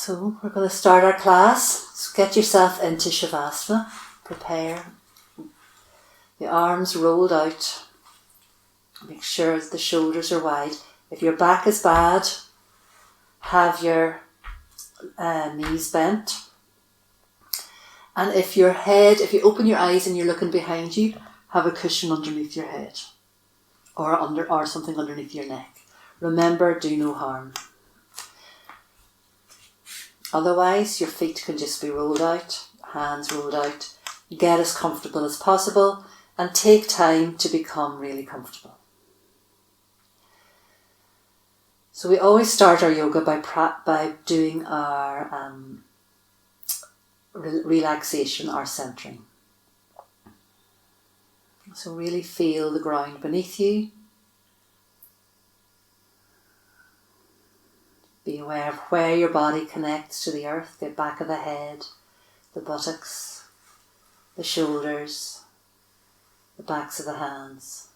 So we're going to start our class. So get yourself into Shavasana. Prepare. The arms rolled out. Make sure the shoulders are wide. If your back is bad, have your knees bent. And if you open your eyes and you're looking behind you, have a cushion underneath your head or something underneath your neck. Remember, do no harm. Otherwise, your feet can just be rolled out, hands rolled out. Get as comfortable as possible and take time to become really comfortable. So we always start our yoga by doing our relaxation, our centering. So really feel the ground beneath you. Be aware of where your body connects to the earth, the back of the head, the buttocks, the shoulders, the backs of the hands.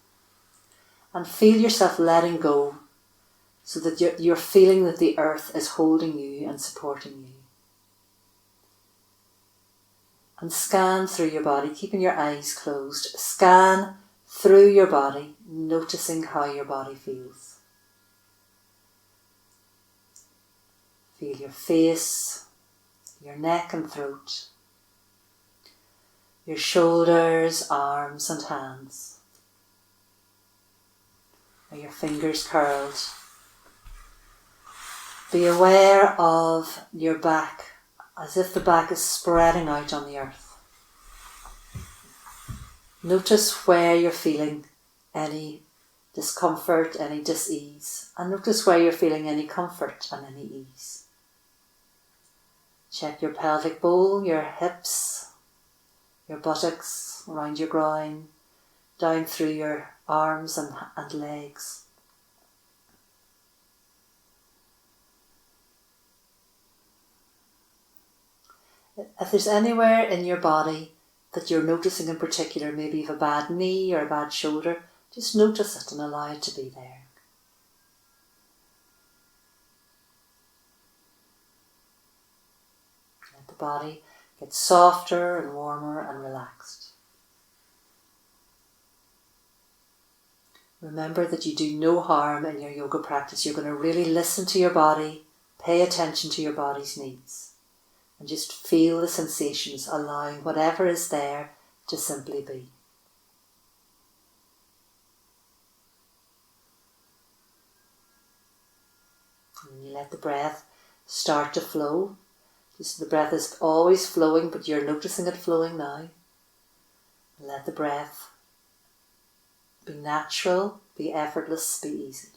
And feel yourself letting go so that you're feeling that the earth is holding you and supporting you. And scan through your body, keeping your eyes closed. Scan through your body, noticing how your body feels. Feel your face, your neck and throat, your shoulders, arms and hands. Are your fingers curled? Be aware of your back, as if the back is spreading out on the earth. Notice where you're feeling any discomfort, any dis-ease, and notice where you're feeling any comfort and any ease. Check your pelvic bowl, your hips, your buttocks, around your groin, down through your arms and legs. If there's anywhere in your body that you're noticing in particular, maybe you have a bad knee or a bad shoulder, just notice it and allow it to be there. Let the body get softer and warmer and relaxed. Remember that you do no harm in your yoga practice. You're going to really listen to your body, pay attention to your body's needs. And just feel the sensations, allowing whatever is there to simply be. And you let the breath start to flow. Just the breath is always flowing, but you're noticing it flowing now. Let the breath be natural, be effortless, be easy.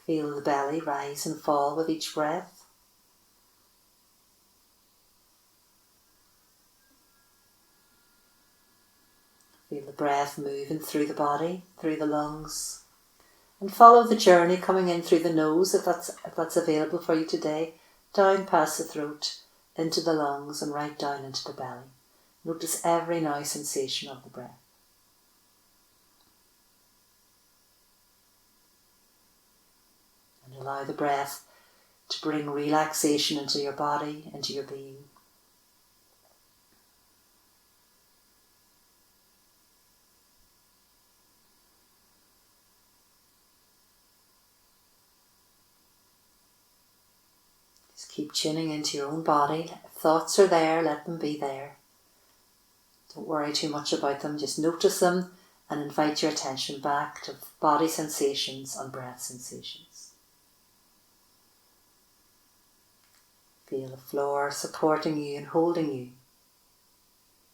Feel the belly rise and fall with each breath. Feel the breath moving through the body, through the lungs. And follow the journey coming in through the nose, if that's available for you today, down past the throat, into the lungs and right down into the belly. Notice every now sensation of the breath. And allow the breath to bring relaxation into your body, into your being. Just keep tuning into your own body. If thoughts are there, let them be there. Don't worry too much about them. Just notice them and invite your attention back to body sensations and breath sensations. Feel the floor supporting you and holding you,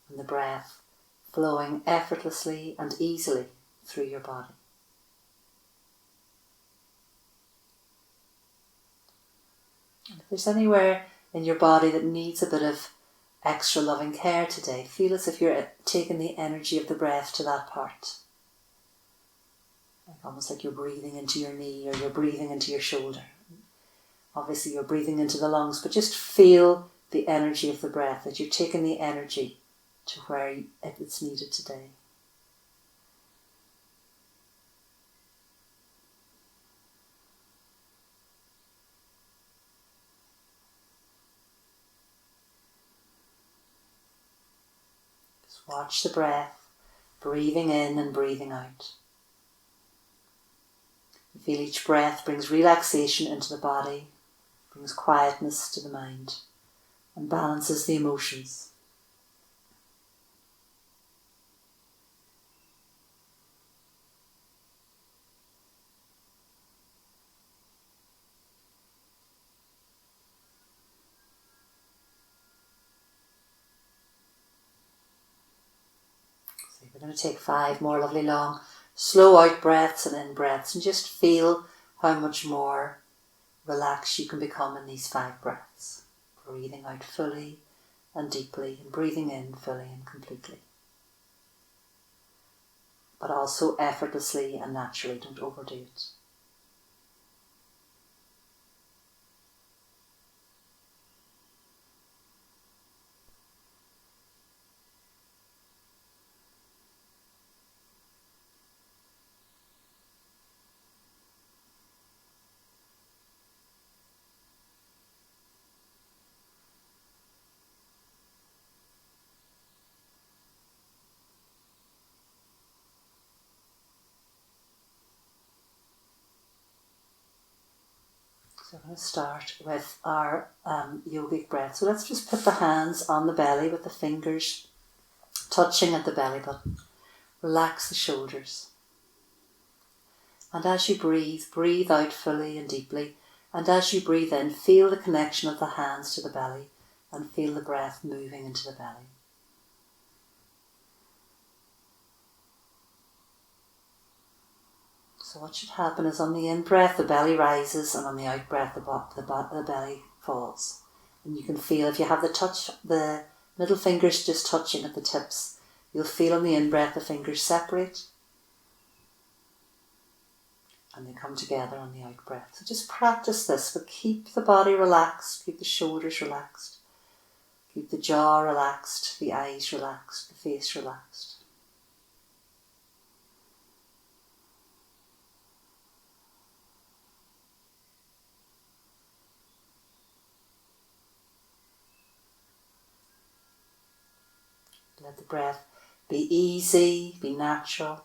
and the breath flowing effortlessly and easily through your body. And if there's anywhere in your body that needs a bit of extra loving care today, feel as if you're taking the energy of the breath to that part. Almost like you're breathing into your knee or you're breathing into your shoulder. Obviously you're breathing into the lungs, but just feel the energy of the breath, that you're taking the energy to where it's needed today. Watch the breath, breathing in and breathing out. You feel each breath brings relaxation into the body, brings quietness to the mind, and balances the emotions. So we're going to take 5 more lovely long, slow out breaths and in breaths, and just feel how much more relaxed you can become in these 5 breaths. Breathing out fully and deeply, and breathing in fully and completely. But also effortlessly and naturally, don't overdo it. So I'm going to start with our yogic breath. So let's just put the hands on the belly with the fingers touching at the belly button. Relax the shoulders. And as you breathe, breathe out fully and deeply. And as you breathe in, feel the connection of the hands to the belly and feel the breath moving into the belly. So what should happen is on the in-breath, the belly rises, and on the out-breath, the belly falls. And you can feel, if you have the middle fingers just touching at the tips, you'll feel on the in-breath the fingers separate and they come together on the out-breath. So just practice this, but keep the body relaxed, keep the shoulders relaxed, keep the jaw relaxed, the eyes relaxed, the face relaxed. Let the breath be easy, be natural.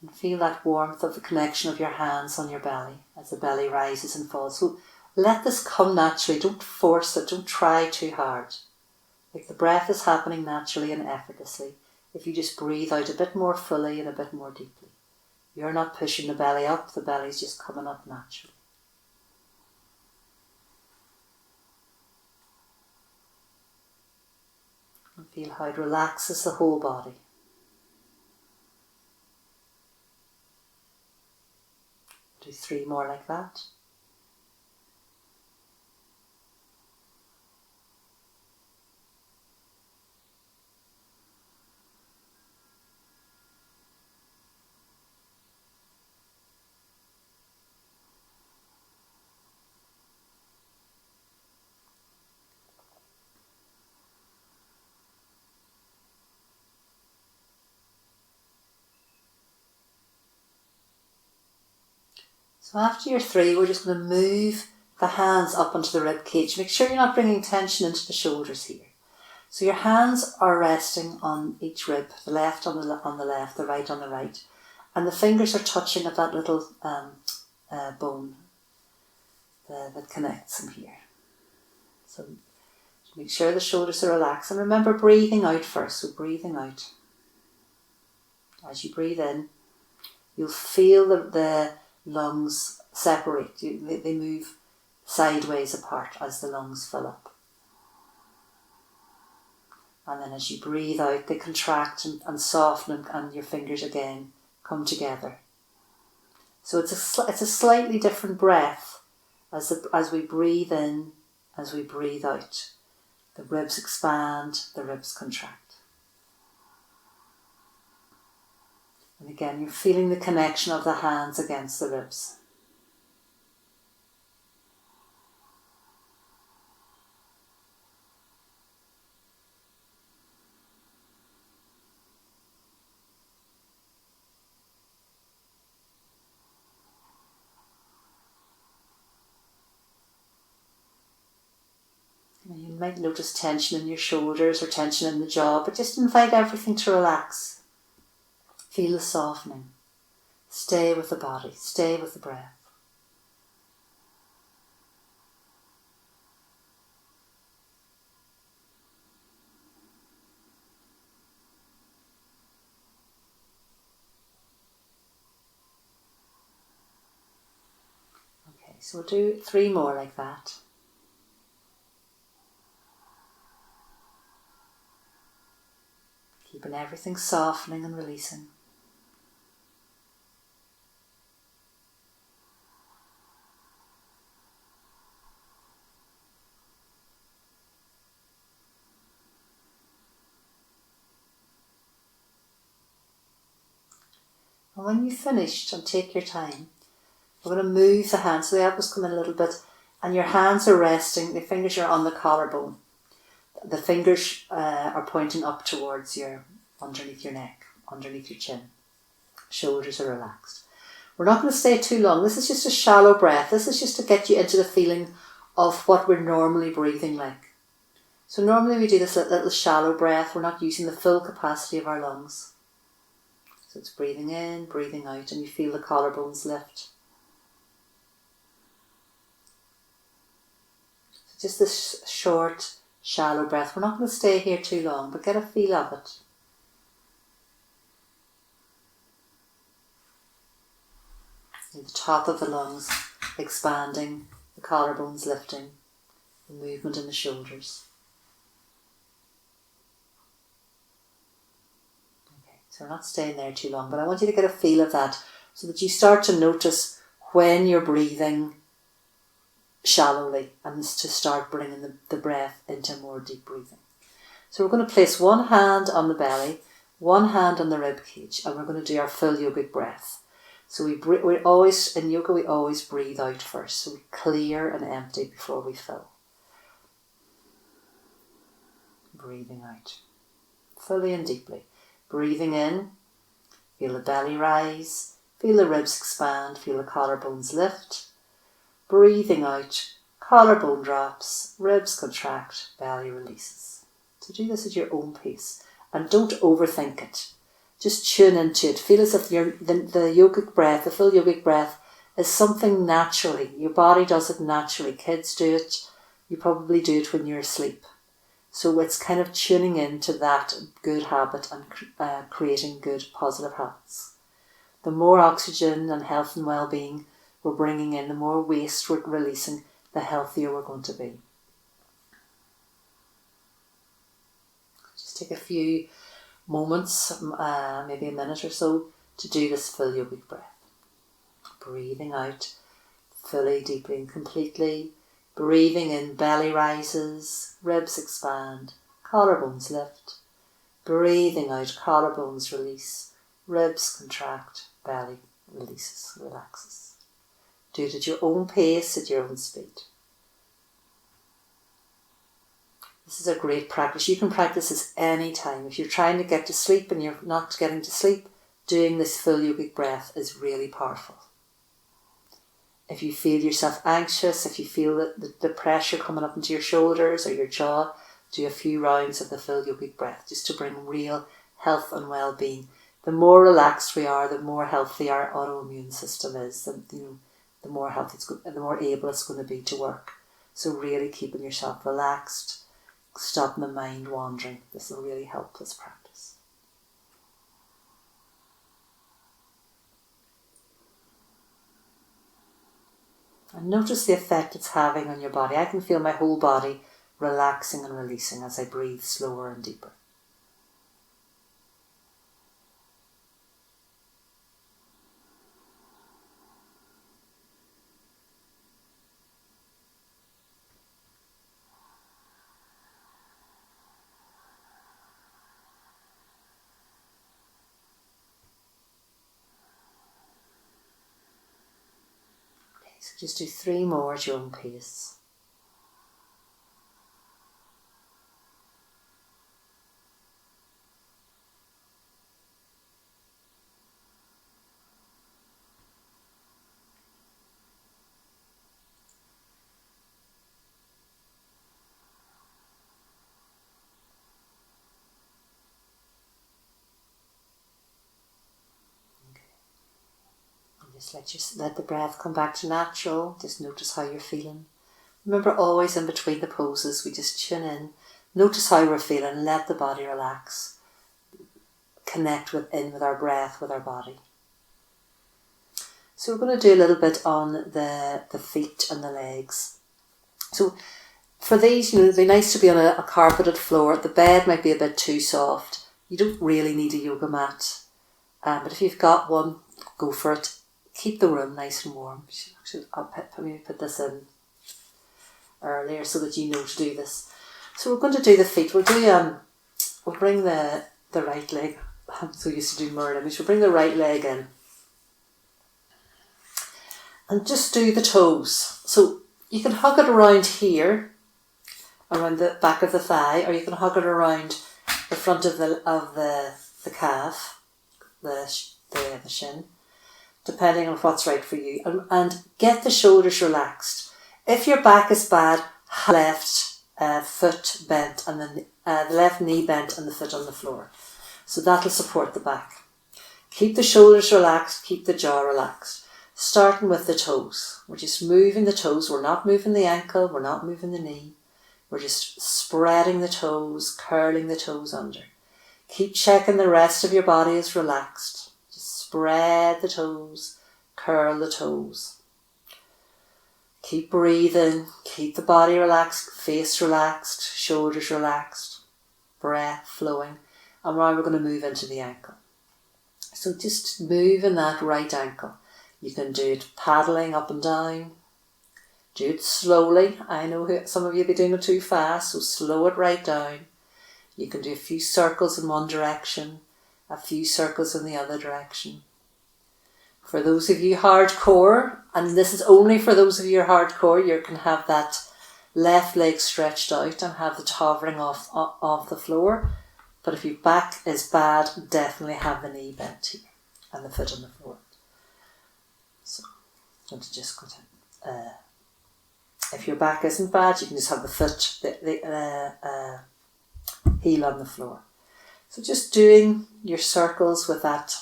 And feel that warmth of the connection of your hands on your belly as the belly rises and falls. So let this come naturally. Don't force it. Don't try too hard. Like the breath is happening naturally and effortlessly if you just breathe out a bit more fully and a bit more deeply. You're not pushing the belly up. The belly's just coming up naturally. And feel how it relaxes the whole body. Do 3 more like that. So after your 3, we're just going to move the hands up onto the rib cage. Make sure you're not bringing tension into the shoulders here. So your hands are resting on each rib, the left on the left, the right on the right. And the fingers are touching at that little bone that connects them here. So make sure the shoulders are relaxed. And remember breathing out first. So breathing out. As you breathe in, you'll feel the lungs separate. They move sideways apart as the lungs fill up. And then as you breathe out, they contract and soften, and your fingers again come together. So it's a slightly different breath as we breathe in, as we breathe out. The ribs expand, the ribs contract. And again, you're feeling the connection of the hands against the ribs. And you might notice tension in your shoulders or tension in the jaw, but just invite everything to relax. Feel the softening. Stay with the body. Stay with the breath. Okay, so we'll do 3 more like that. Keeping everything softening and releasing. And when you've finished, and take your time, we're going to move the hands, so the elbows come in a little bit, and your hands are resting, the fingers are on the collarbone. The fingers are pointing up towards underneath your neck, underneath your chin. Shoulders are relaxed. We're not going to stay too long. This is just a shallow breath. This is just to get you into the feeling of what we're normally breathing like. So normally we do this little shallow breath. We're not using the full capacity of our lungs. So it's breathing in, breathing out, and you feel the collarbones lift. So just this short, shallow breath. We're not going to stay here too long, but get a feel of it. The top of the lungs expanding, the collarbones lifting, the movement in the shoulders. Okay, so we're not staying there too long, but I want you to get a feel of that so that you start to notice when you're breathing shallowly and to start bringing the breath into more deep breathing. So we're going to place one hand on the belly, one hand on the rib cage, and we're going to do our full yogic breath. So we always, in yoga, we always breathe out first. So we clear and empty before we fill. Breathing out. Fully and deeply. Breathing in, feel the belly rise, feel the ribs expand, feel the collarbones lift. Breathing out, collarbone drops, ribs contract, belly releases. So do this at your own pace and don't overthink it. Just tune into it. Feel as if the yogic breath, the full yogic breath, is something naturally. Your body does it naturally. Kids do it. You probably do it when you're asleep. So it's kind of tuning into that good habit and creating good positive habits. The more oxygen and health and well-being we're bringing in, the more waste we're releasing, the healthier we're going to be. Just take a few moments, maybe a minute or so, to do this full yogic breath. Breathing out fully, deeply and completely. Breathing in, belly rises, ribs expand, collarbones lift. Breathing out, collarbones release, ribs contract, belly releases, relaxes. Do it at your own pace, at your own speed. This is a great practice. You can practice this any time. If you're trying to get to sleep and you're not getting to sleep, doing this full yogic breath is really powerful. If you feel yourself anxious, if you feel the pressure coming up into your shoulders or your jaw, do a few rounds of the full yogic breath just to bring real health and well-being. The more relaxed we are, the more healthy our autoimmune system is. The more healthy the more able it's going to be to work. So really keeping yourself relaxed, stopping the mind wandering. This will really help this practice. And notice the effect it's having on your body. I can feel my whole body relaxing and releasing as I breathe slower and deeper. So just do 3 more at your own pace. Just let the breath come back to natural. Just notice how you're feeling. Remember, always in between the poses, we just tune in. Notice how we're feeling. Let the body relax. Connect with our breath, with our body. So we're going to do a little bit on the feet and the legs. So for these, it'd be nice to be on a carpeted floor. The bed might be a bit too soft. You don't really need a yoga mat. But if you've got one, go for it. Keep the room nice and warm. I'll put this in earlier so that you know to do this. So we're going to do the feet. We'll bring the right leg. I'm so used to doing mirror image. We'll bring the right leg in. And just do the toes. So you can hug it around here, around the back of the thigh, or you can hug it around the front of the calf, the shin, depending on what's right for you. And get the shoulders relaxed. If your back is bad, left foot bent and then the left knee bent and the foot on the floor. So that'll support the back. Keep the shoulders relaxed, keep the jaw relaxed. Starting with the toes. We're just moving the toes. We're not moving the ankle, we're not moving the knee. We're just spreading the toes, curling the toes under. Keep checking the rest of your body is relaxed. Just spread the toes, curl the toes. Keep breathing, keep the body relaxed, face relaxed, shoulders relaxed, breath flowing. And now we're going to move into the ankle. So just move in that right ankle. You can do it paddling up and down. Do it slowly. I know some of you will be doing it too fast, so slow it right down. You can do a few circles in one direction, a few circles in the other direction. For those of you hardcore, and this is only for those of you hardcore, you can have that left leg stretched out and have it hovering off the floor. But if your back is bad, definitely have the knee bent here and the foot on the floor. So I'm going to just go to, if your back isn't bad, you can just have the foot, the heel on the floor. So just doing your circles with that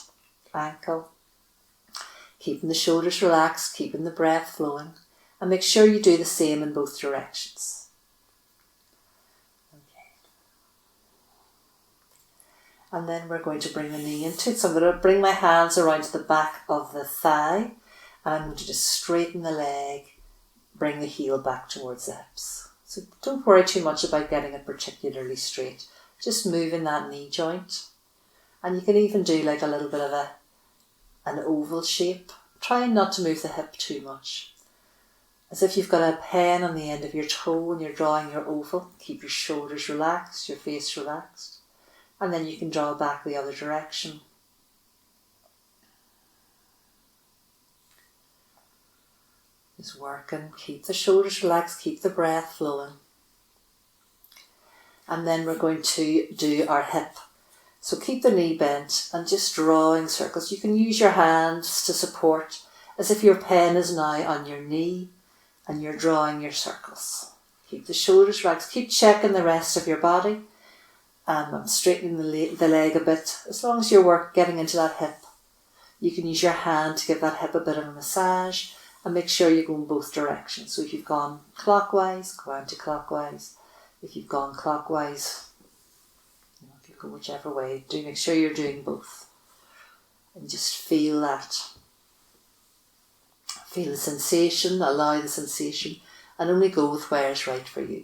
ankle, keeping the shoulders relaxed, keeping the breath flowing, and make sure you do the same in both directions. Okay. And then we're going to bring the knee into it. So I'm going to bring my hands around to the back of the thigh, and I'm going to just straighten the leg, bring the heel back towards the hips. So don't worry too much about getting it particularly straight. Just moving that knee joint. And you can even do like a little bit of an oval shape. Try not to move the hip too much. As if you've got a pen on the end of your toe and you're drawing your oval. Keep your shoulders relaxed, your face relaxed. And then you can draw back the other direction. Just working, keep the shoulders relaxed, keep the breath flowing. And then we're going to do our hip. So keep the knee bent and just drawing circles. You can use your hands to support as if your pen is now on your knee and you're drawing your circles. Keep the shoulders relaxed, keep checking the rest of your body. I'm straightening the leg a bit. As long as you're getting into that hip, you can use your hand to give that hip a bit of a massage. And make sure you go in both directions. So if you've gone clockwise, go anti-clockwise. If you've gone clockwise, if you go whichever way, do make sure you're doing both. And just feel that. Feel the sensation, allow the sensation, and only go with where is right for you.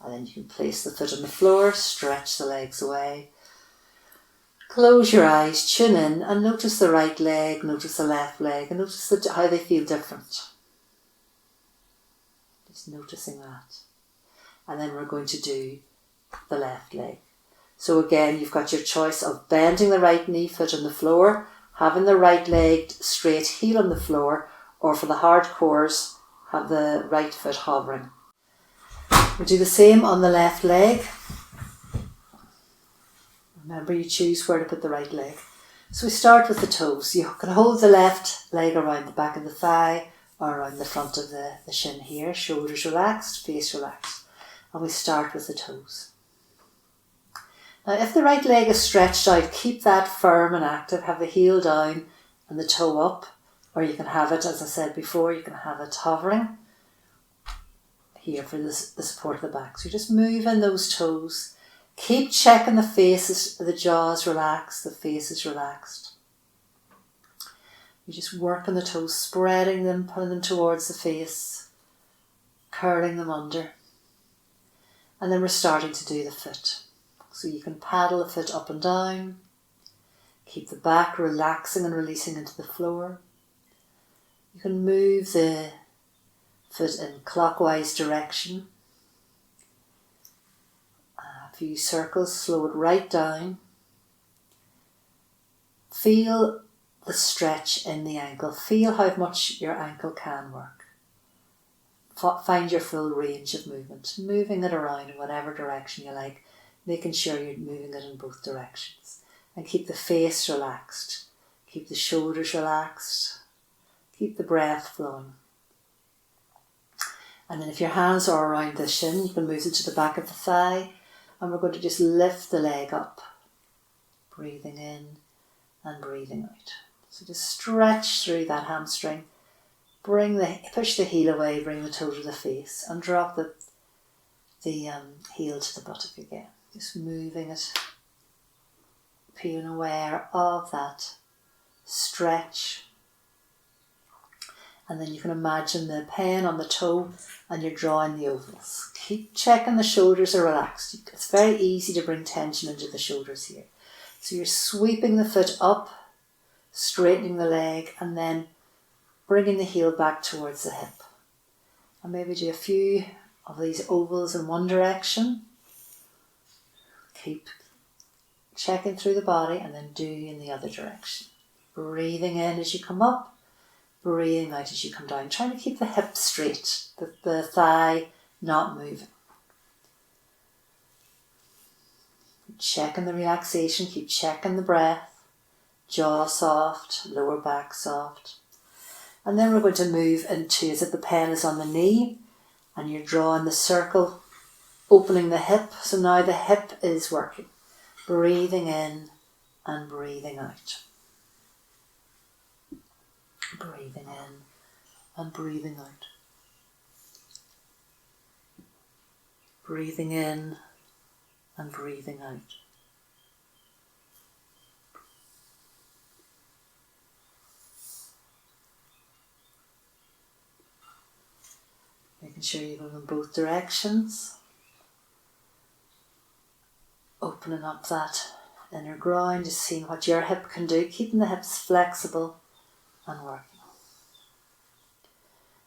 And then you can place the foot on the floor, stretch the legs away. Close your eyes, tune in, and notice the right leg, notice the left leg, and notice how they feel different. Just noticing that. And then we're going to do the left leg. So again, you've got your choice of bending the right knee, foot on the floor, having the right leg straight, heel on the floor, or for the hardcores, have the right foot hovering. We'll do the same on the left leg. Remember, you choose where to put the right leg. So we start with the toes. You can hold the left leg around the back of the thigh or around the front of the shin here. Shoulders relaxed, face relaxed. And we start with the toes. Now, if the right leg is stretched out, keep that firm and active. Have the heel down and the toe up, or you can have it, as I said before, you can have it hovering here for the support of the back. So you're just moving those toes. Keep checking the faces, the jaws relaxed, the face is relaxed. You're just working the toes, spreading them, pulling them towards the face, curling them under. And then we're starting to do the foot. So you can paddle the foot up and down. Keep the back relaxing and releasing into the floor. You can move the foot in clockwise direction. A few circles, slow it right down. Feel the stretch in the ankle. Feel how much your ankle can work. Find your full range of movement. Moving it around in whatever direction you like, making sure you're moving it in both directions. And keep the face relaxed. Keep the shoulders relaxed. Keep the breath flowing. And then if your hands are around the shin, you can move it to the back of the thigh. And we're going to just lift the leg up. Breathing in and breathing out. So just stretch through that hamstring. Push the heel away, bring the toe to the face. And drop the heel to the buttock again. Just moving it. Being aware of that stretch. And then you can imagine the pen on the toe and you're drawing the ovals. Keep checking the shoulders are relaxed. It's very easy to bring tension into the shoulders here. So you're sweeping the foot up, straightening the leg, and then bringing the heel back towards the hip. And maybe do a few of these ovals in one direction. Keep checking through the body and then do in the other direction. Breathing in as you come up. Breathing out as you come down, trying to keep the hip straight, the thigh not moving. Keep checking the relaxation, keep checking the breath, jaw soft, lower back soft. And then we're going to move into, as if the pen is on the knee and you're drawing the circle, opening the hip. So now the hip is working. Breathing in and breathing out. Breathing in and breathing out. Breathing in and breathing out. Making sure you're going in both directions. Opening up that inner groin, just seeing what your hip can do, keeping the hips flexible and working.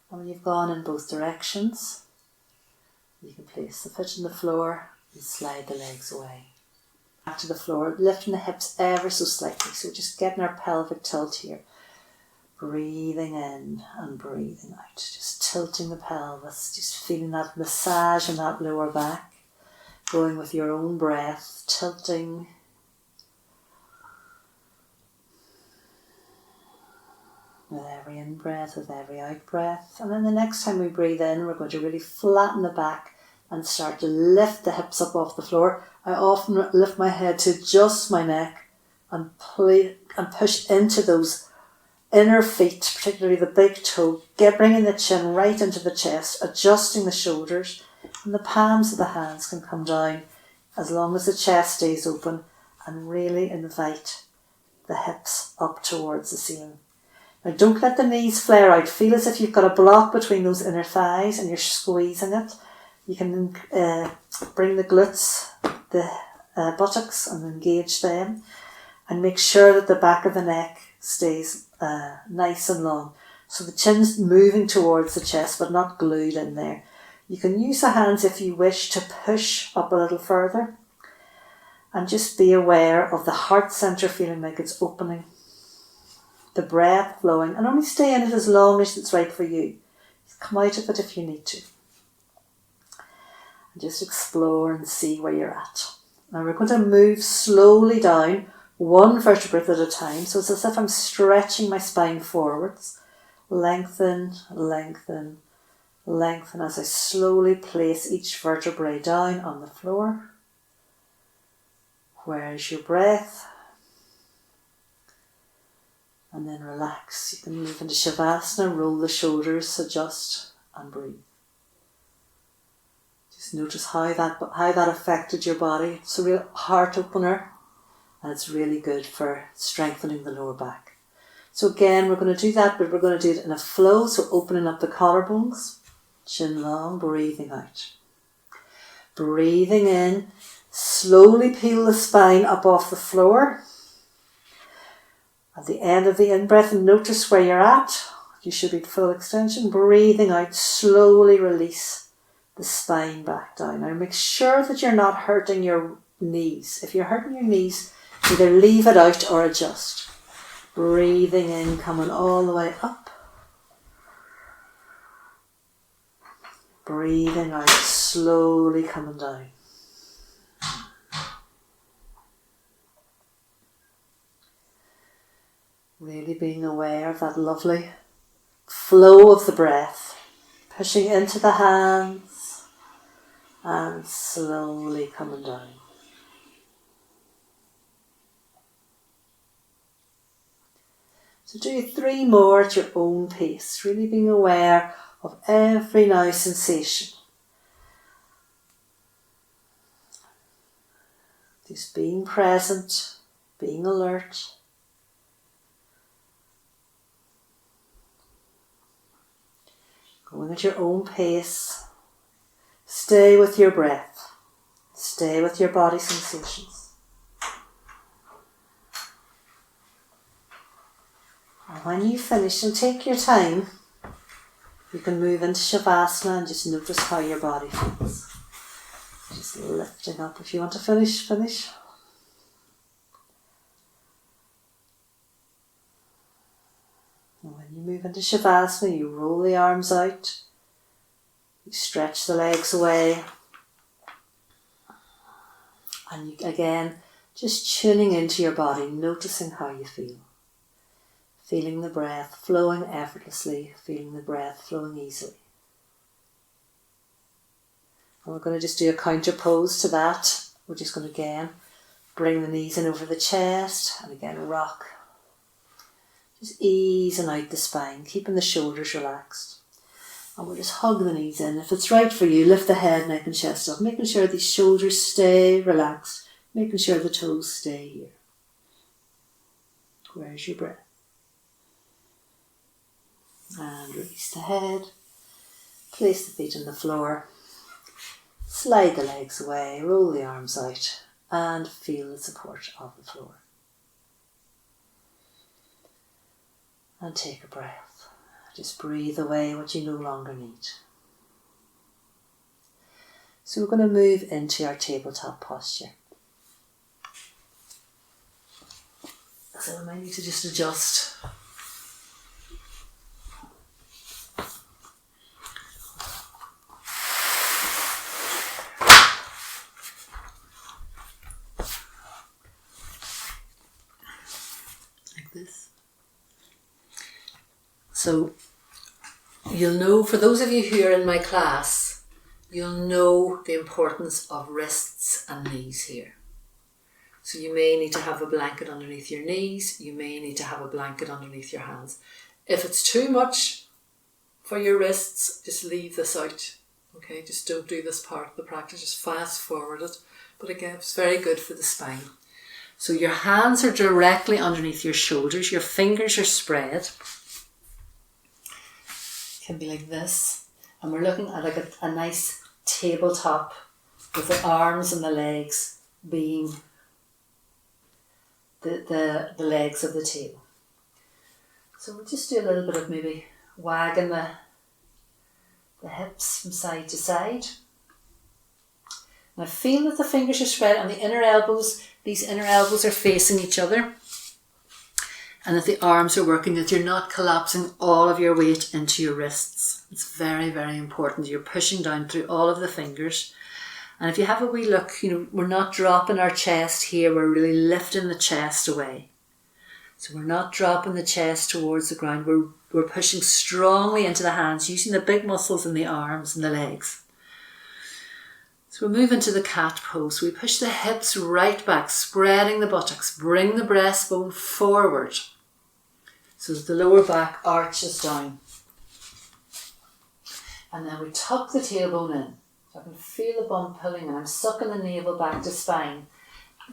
And when you've gone in both directions, you can place the foot on the floor and slide the legs away. Back to the floor, lifting the hips ever so slightly, so just getting our pelvic tilt here. Breathing in and breathing out, just tilting the pelvis, just feeling that massage in that lower back, going with your own breath, tilting. With every in-breath, with every out-breath. And then the next time we breathe in, we're going to really flatten the back and start to lift the hips up off the floor. I often lift my head to adjust my neck and push into those inner feet, particularly the big toe, bringing the chin right into the chest, adjusting the shoulders, and the palms of the hands can come down as long as the chest stays open, and really invite the hips up towards the ceiling. Now don't let the knees flare out. Feel as if you've got a block between those inner thighs and you're squeezing it. You can bring the glutes, the buttocks, and engage them, and make sure that the back of the neck stays nice and long. So the chin's moving towards the chest but not glued in there. You can use the hands if you wish to push up a little further, and just be aware of the heart centre feeling like it's opening. The breath flowing, and only stay in it as long as it's right for you. Come out of it if you need to. And just explore and see where you're at. Now we're going to move slowly down, one vertebrae at a time. So it's as if I'm stretching my spine forwards. Lengthen, lengthen, lengthen as I slowly place each vertebrae down on the floor. Where is your breath? And then relax. You can move into Shavasana, roll the shoulders, adjust and breathe. Just notice how that affected your body. It's a real heart opener and it's really good for strengthening the lower back. So again, we're going to do that, but we're going to do it in a flow. So opening up the collarbones, chin long, breathing out. Breathing in, slowly peel the spine up off the floor. At the end of the in-breath, notice where you're at. You should be at full extension. Breathing out, slowly release the spine back down. Now make sure that you're not hurting your knees. If you're hurting your knees, either leave it out or adjust. Breathing in, coming all the way up. Breathing out, slowly coming down. Really being aware of that lovely flow of the breath, pushing into the hands and slowly coming down. So do 3 more at your own pace, really being aware of every now sensation. Just being present, being alert. Going at your own pace. Stay with your breath. Stay with your body sensations. And when you finish, and take your time, you can move into Shavasana and just notice how your body feels. Just lifting up. If you want to finish, finish. And when you move into Shavasana, you roll the arms out. You stretch the legs away. And you, again, just tuning into your body, noticing how you feel. Feeling the breath flowing effortlessly, feeling the breath flowing easily. And we're going to just do a counter pose to that. We're just going to again bring the knees in over the chest and again rock. Just easing out the spine, keeping the shoulders relaxed. And we'll just hug the knees in. If it's right for you, lift the head, neck and chest up, making sure these shoulders stay relaxed, making sure the toes stay here. Where's your breath? And release the head. Place the feet on the floor. Slide the legs away, roll the arms out and feel the support of the floor. And take a breath. Just breathe away what you no longer need. So we're going to move into our tabletop posture. So I might need to just adjust. Like this. So you'll know, for those of you who are in my class, you'll know the importance of wrists and knees here. So you may need to have a blanket underneath your knees, you may need to have a blanket underneath your hands. If it's too much for your wrists, just leave this out. Okay, just don't do this part of the practice, just fast forward it. But again, it's very good for the spine. So your hands are directly underneath your shoulders, your fingers are spread. Can be like this, and we're looking at like a nice tabletop with the arms and the legs being the legs of the table. So we'll just do a little bit of maybe wagging the hips from side to side. Now feel that the fingers are spread on the inner elbows. These inner elbows are facing each other. And that the arms are working, that you're not collapsing all of your weight into your wrists. It's very, very important. You're pushing down through all of the fingers. And if you have a wee look, we're not dropping our chest here. We're really lifting the chest away. So we're not dropping the chest towards the ground. We're pushing strongly into the hands, using the big muscles in the arms and the legs. So we'll move into the cat pose. We push the hips right back, spreading the buttocks. Bring the breastbone forward. So the lower back arches down. And then we tuck the tailbone in. So I can feel the bum pulling and I'm sucking the navel back to spine.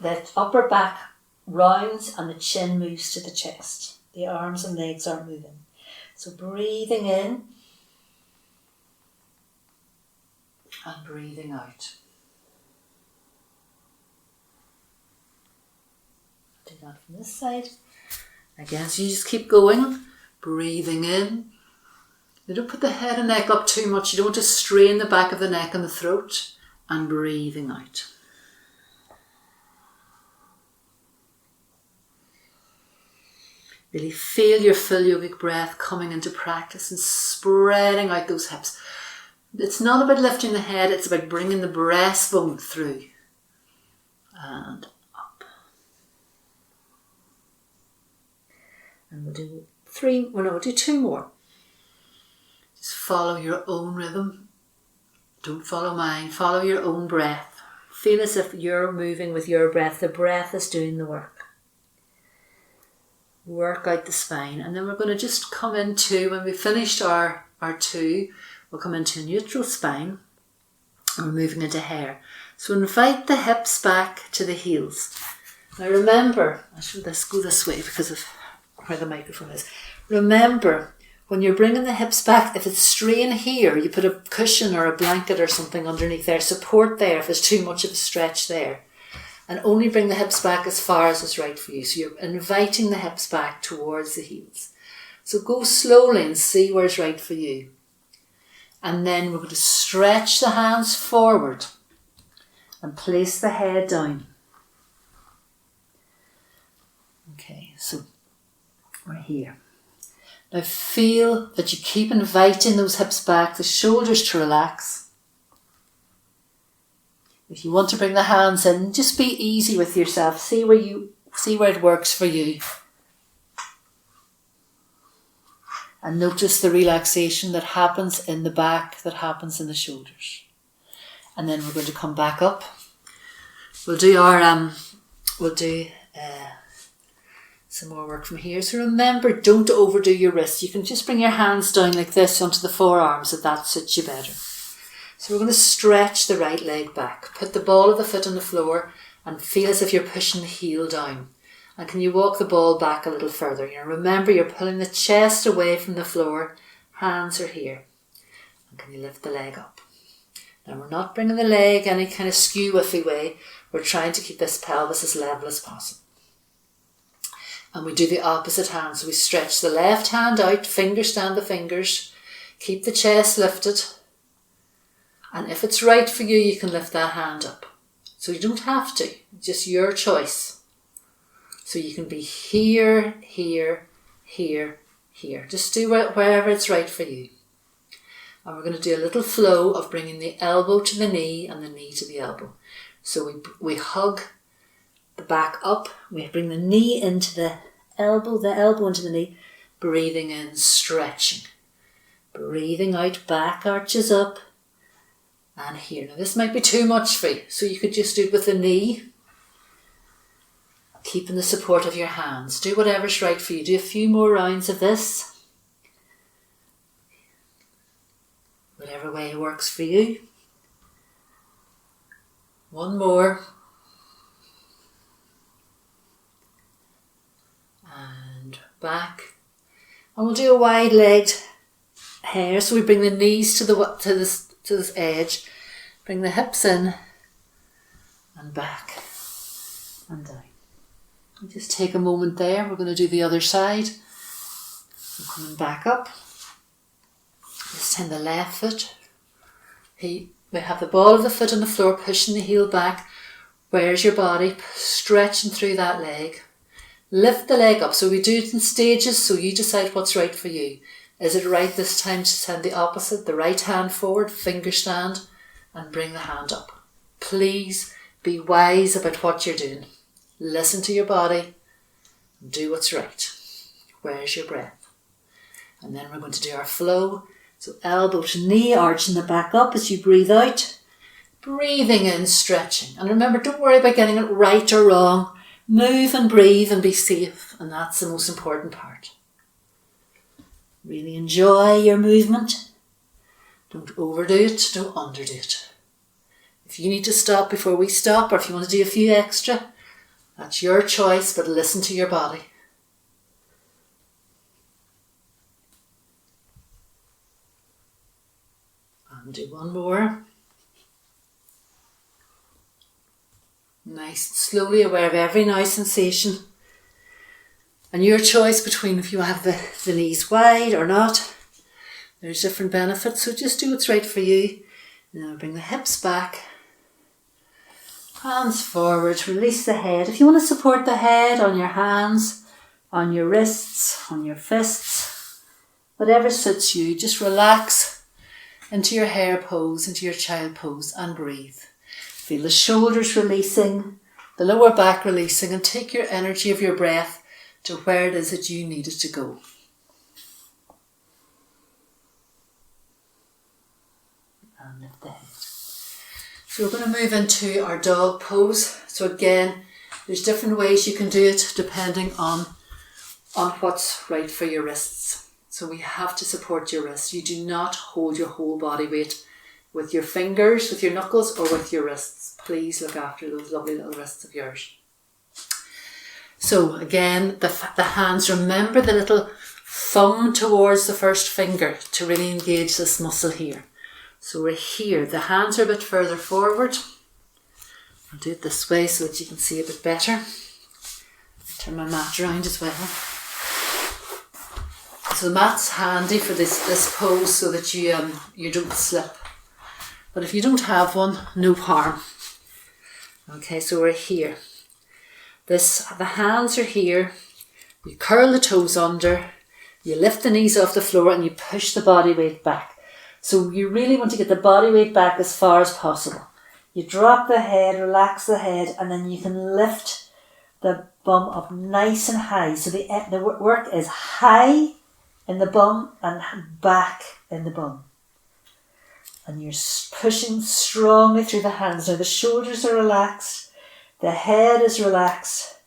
The upper back rounds and the chin moves to the chest. The arms and legs aren't moving. So breathing in and breathing out. Do that from this side. Again, so you just keep going, breathing in. You don't put the head and neck up too much. You don't want to strain the back of the neck and the throat. And breathing out. Really feel your full yogic breath coming into practice and spreading out those hips. It's not about lifting the head, it's about bringing the breastbone through. And up. And we'll do two more. Just follow your own rhythm. Don't follow mine. Follow your own breath. Feel as if you're moving with your breath. The breath is doing the work. Work out the spine. And then we're going to just come into, when we finished our two, we'll come into a neutral spine. And we're moving into hare. So invite the hips back to the heels. Now remember, I should go this way because of where the microphone is. Remember, when you're bringing the hips back, if it's strain here, you put a cushion or a blanket or something underneath there, support there if there's too much of a stretch there. And only bring the hips back as far as is right for you. So you're inviting the hips back towards the heels. So go slowly and see where's right for you. And then we're going to stretch the hands forward and place the head down. Okay, so we're here. Now feel that you keep inviting those hips back, the shoulders to relax. If you want to bring the hands in, just be easy with yourself. See where it works for you. And notice the relaxation that happens in the back, that happens in the shoulders. And then we're going to come back up. We'll do some more work from here. So remember, don't overdo your wrists. You can just bring your hands down like this onto the forearms if that suits you better. So we're going to stretch the right leg back. Put the ball of the foot on the floor and feel as if you're pushing the heel down. And can you walk the ball back a little further? Remember, you're pulling the chest away from the floor. Hands are here. And can you lift the leg up? Now we're not bringing the leg any kind of skew-whiffy way. We're trying to keep this pelvis as level as possible. And we do the opposite hand. So we stretch the left hand out, fingers stand the fingers. Keep the chest lifted. And if it's right for you, you can lift that hand up. So you don't have to. It's just your choice. So you can be here, here, here, here. Just do wherever it's right for you. And we're going to do a little flow of bringing the elbow to the knee and the knee to the elbow. So we hug the back up. We bring the knee into the elbow into the knee. Breathing in, stretching. Breathing out, back arches up. And here. Now this might be too much for you. So you could just do it with the knee. Keeping the support of your hands. Do whatever's right for you. Do a few more rounds of this. Whatever way works for you. One more. And back. And we'll do a wide-legged hare. So we bring the knees to this edge. Bring the hips in. And back. And down. Just take a moment there. We're going to do the other side. So coming back up. Just turn the left foot. We have the ball of the foot on the floor, pushing the heel back. Where's your body? Stretching through that leg. Lift the leg up. So we do it in stages, so you decide what's right for you. Is it right this time to send the opposite? The right hand forward, finger stand, and bring the hand up. Please be wise about what you're doing. Listen to your body. Do what's right. Where's your breath? And then we're going to do our flow. So elbow to knee, arching the back up as you breathe out. Breathing in, stretching. And remember, don't worry about getting it right or wrong. Move and breathe and be safe. And that's the most important part. Really enjoy your movement. Don't overdo it, don't underdo it. If you need to stop before we stop, or if you want to do a few extra, that's your choice, but listen to your body. And do one more. Nice and slowly, aware of every now sensation. And your choice between if you have the knees wide or not. There's different benefits, so just do what's right for you. Now bring the hips back. Hands forward, release the head. If you want to support the head on your hands, on your wrists, on your fists, whatever suits you, just relax into your hare pose, into your child pose, and breathe. Feel the shoulders releasing, the lower back releasing, and take your energy of your breath to where it is that you need it to go. And lift the head. So we're going to move into our dog pose. So again, there's different ways you can do it depending on what's right for your wrists. So we have to support your wrists. You do not hold your whole body weight with your fingers, with your knuckles, or with your wrists. Please look after those lovely little wrists of yours. So again, the hands, remember the little thumb towards the first finger to really engage this muscle here. So we're here, the hands are a bit further forward. I'll do it this way so that you can see a bit better. Turn my mat around as well. So the mat's handy for this pose so that you don't slip. But if you don't have one, no harm. Okay, so we're here. The hands are here. You curl the toes under. You lift the knees off the floor and you push the body weight back. So you really want to get the body weight back as far as possible. You drop the head, relax the head, and then you can lift the bum up nice and high. So the work is high in the bum and back in the bum. And you're pushing strongly through the hands. Now the shoulders are relaxed, the head is relaxed,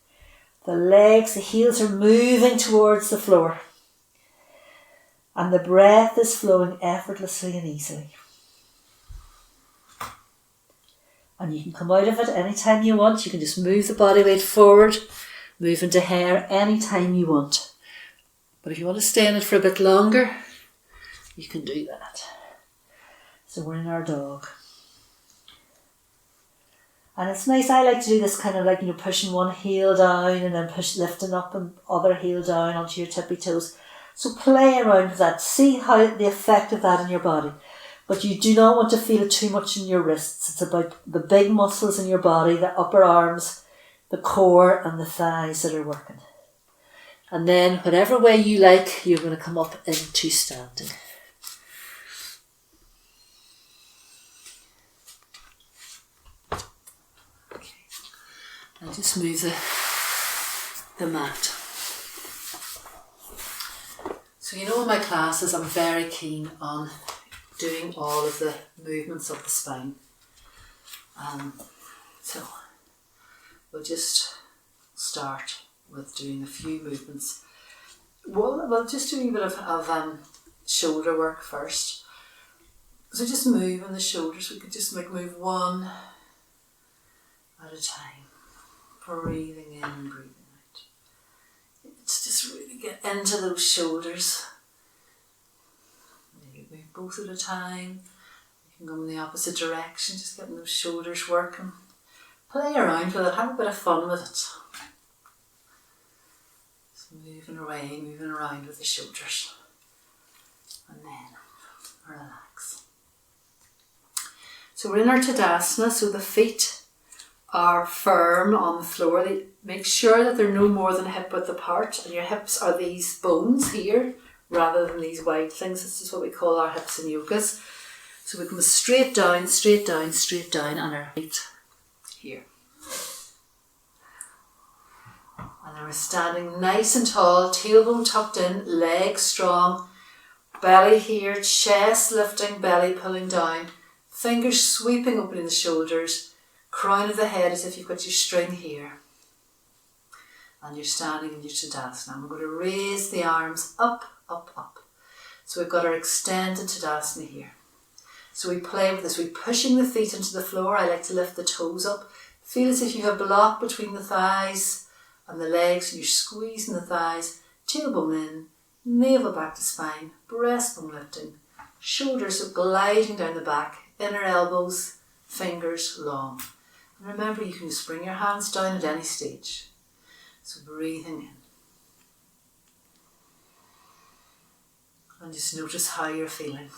the legs, the heels are moving towards the floor. And the breath is flowing effortlessly and easily. And you can come out of it anytime you want. You can just move the body weight forward, move into hare anytime you want. But if you want to stay in it for a bit longer, you can do that. So we're in our dog. And it's nice, I like to do this kind of like, pushing one heel down and then lifting up and other heel down onto your tippy toes. So play around with that. See how the effect of that in your body. But you do not want to feel it too much in your wrists. It's about the big muscles in your body, the upper arms, the core and the thighs that are working. And then whatever way you like, you're going to come up into standing. Okay. I'll just move the mat. So in my classes, I'm very keen on doing all of the movements of the spine. So we'll just start with doing a few movements. We'll just do a bit of shoulder work first. So just moving the shoulders. We could just move one at a time. Breathing in and breathing out. It's just really get into those shoulders. You move both at a time. You can go in the opposite direction, just getting those shoulders working. Play around with it, have a bit of fun with it. Just moving around with the shoulders. And then relax. So we're in our Tadasana, so the feet are firm on the floor. They make sure that they're no more than hip width apart, and your hips are these bones here rather than these wide things. This is what we call our hips in yogas. So we come straight down, straight down, straight down, and our feet here. And then we're standing nice and tall, tailbone tucked in, legs strong, belly here, chest lifting, belly pulling down, fingers sweeping opening the shoulders, crown of the head as if you've got your string here. And you're standing in your Tadasana. And we're going to raise the arms up, up, up. So we've got our extended Tadasana here. So we play with this. We're pushing the feet into the floor. I like to lift the toes up. Feel as if you have block between the thighs and the legs, and you're squeezing the thighs. Tailbone in, navel back to spine, breastbone lifting, shoulders gliding down the back, inner elbows, fingers long. And remember, you can just bring your hands down at any stage. So breathing in. And just notice how you're feeling.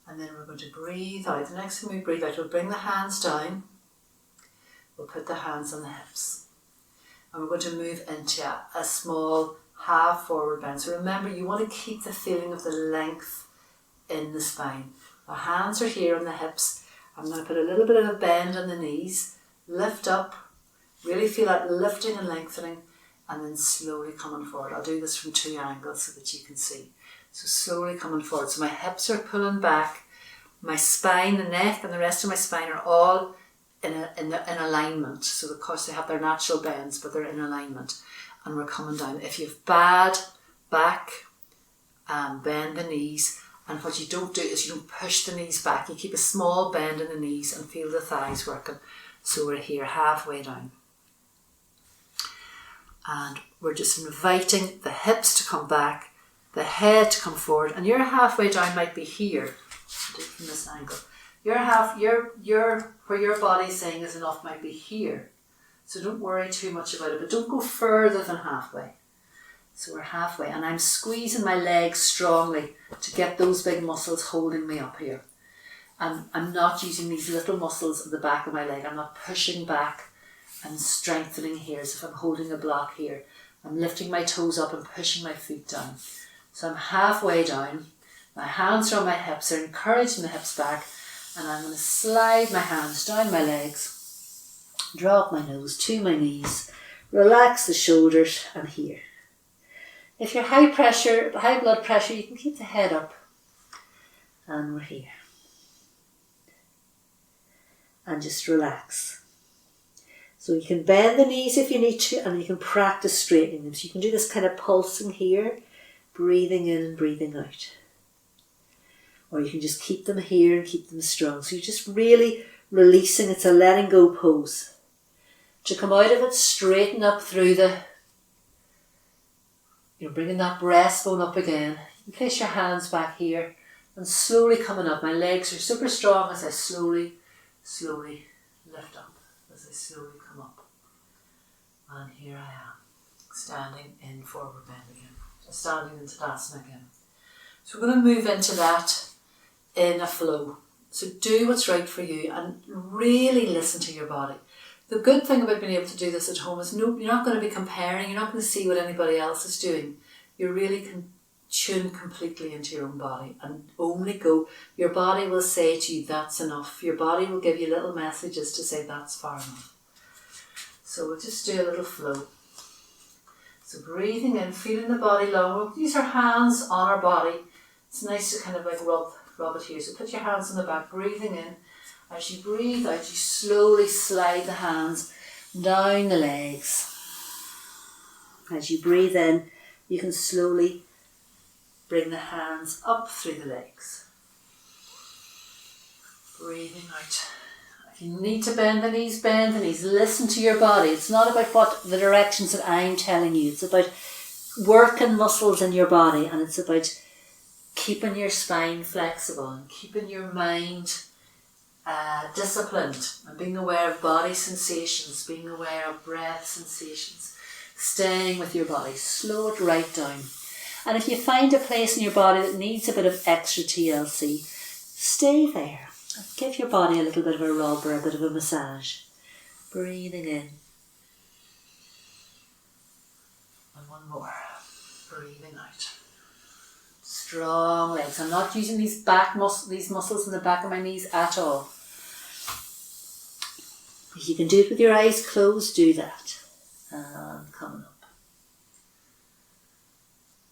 And then we're going to breathe out. The next time we breathe out, we'll bring the hands down. We'll put the hands on the hips. And we're going to move into a small half forward bend. So remember, you want to keep the feeling of the length in the spine. The hands are here on the hips. I'm going to put a little bit of a bend on the knees. Lift up. Really feel that lifting and lengthening. And then slowly coming forward. I'll do this from 2 angles so that you can see. So slowly coming forward. So my hips are pulling back. My spine, the neck and the rest of my spine are all in alignment. So of course they have their natural bends, but they're in alignment. And we're coming down. If you've bad back, bend the knees. And what you don't do is you don't push the knees back. You keep a small bend in the knees and feel the thighs working. So we're here halfway down. And we're just inviting the hips to come back, the head to come forward, and your halfway down might be here. I'll do it from this angle. Where your body's saying is enough might be here. So don't worry too much about it, but don't go further than halfway. So we're halfway, and I'm squeezing my legs strongly to get those big muscles holding me up here. And I'm not using these little muscles at the back of my leg. I'm not pushing back and strengthening here as if I'm holding a block here. I'm lifting my toes up and pushing my feet down. So I'm halfway down. My hands are on my hips. They're encouraging the hips back. And I'm going to slide my hands down my legs. Drop my nose to my knees. Relax the shoulders and here. If you're high blood pressure, you can keep the head up. And we're here. And just relax. So you can bend the knees if you need to, and you can practice straightening them. So you can do this kind of pulsing here, breathing in and breathing out. Or you can just keep them here and keep them strong. So you're just really releasing. It's a letting go pose. To come out of it, straighten up through bringing that breastbone up again. You can place your hands back here and slowly coming up. My legs are super strong as I slowly lift up. As I slowly come up. And here I am, standing in forward bend again. So standing in Tadasana again. So we're going to move into that in a flow. So do what's right for you and really listen to your body. The good thing about being able to do this at home is you're not going to be comparing, you're not going to see what anybody else is doing. You really can tune completely into your own body and only go. Your body will say to you, that's enough. Your body will give you little messages to say that's far enough. So we'll just do a little flow. So breathing in, feeling the body long. We'll use our hands on our body. It's nice to kind of like rub it here. So put your hands on the back, breathing in. As you breathe out, you slowly slide the hands down the legs. As you breathe in, you can slowly bring the hands up through the legs. Breathing out. If you need to bend the knees, bend the knees. Listen to your body. It's not about what the directions that I'm telling you. It's about working muscles in your body, and it's about keeping your spine flexible and keeping your mind disciplined and being aware of body sensations, being aware of breath sensations, staying with your body. Slow it right down. And if you find a place in your body that needs a bit of extra TLC, stay there. Give your body a little bit of a rub or a bit of a massage. Breathing in. And one more. Breathing out. Strong legs. I'm not using these muscles in the back of my knees at all. If you can do it with your eyes closed, do that. And coming up.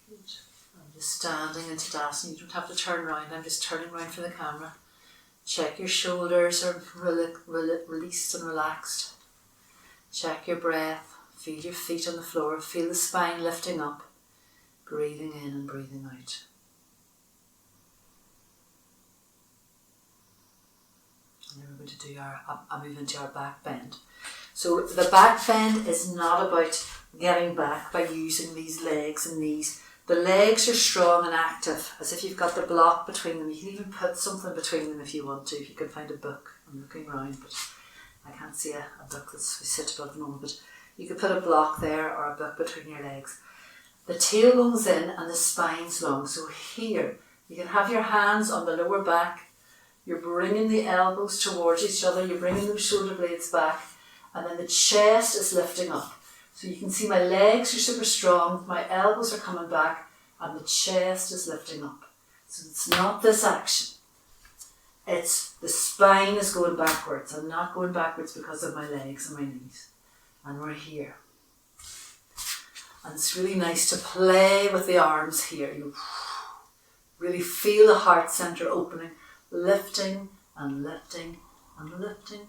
Good. I'm just standing in Tadasana. You don't have to turn around. I'm just turning around for the camera. Check your shoulders are released and relaxed. Check your breath. Feel your feet on the floor. Feel the spine lifting up. Breathing in and breathing out. And then we're going to do a move into our back bend. So the back bend is not about getting back by using these legs and knees. The legs are strong and active, as if you've got the block between them. You can even put something between them if you want to, if you can find a book. I'm looking around, but I can't see a book that's suitable at the moment, but you could put a block there or a book between your legs. The tailbone's in and the spine's long. So here, you can have your hands on the lower back. You're bringing the elbows towards each other. You're bringing those shoulder blades back. And then the chest is lifting up. So you can see my legs are super strong. My elbows are coming back. And the chest is lifting up. So it's not this action. It's the spine is going backwards. I'm not going backwards because of my legs and my knees. And we're here. And it's really nice to play with the arms here. You really feel the heart center opening, lifting and lifting and lifting.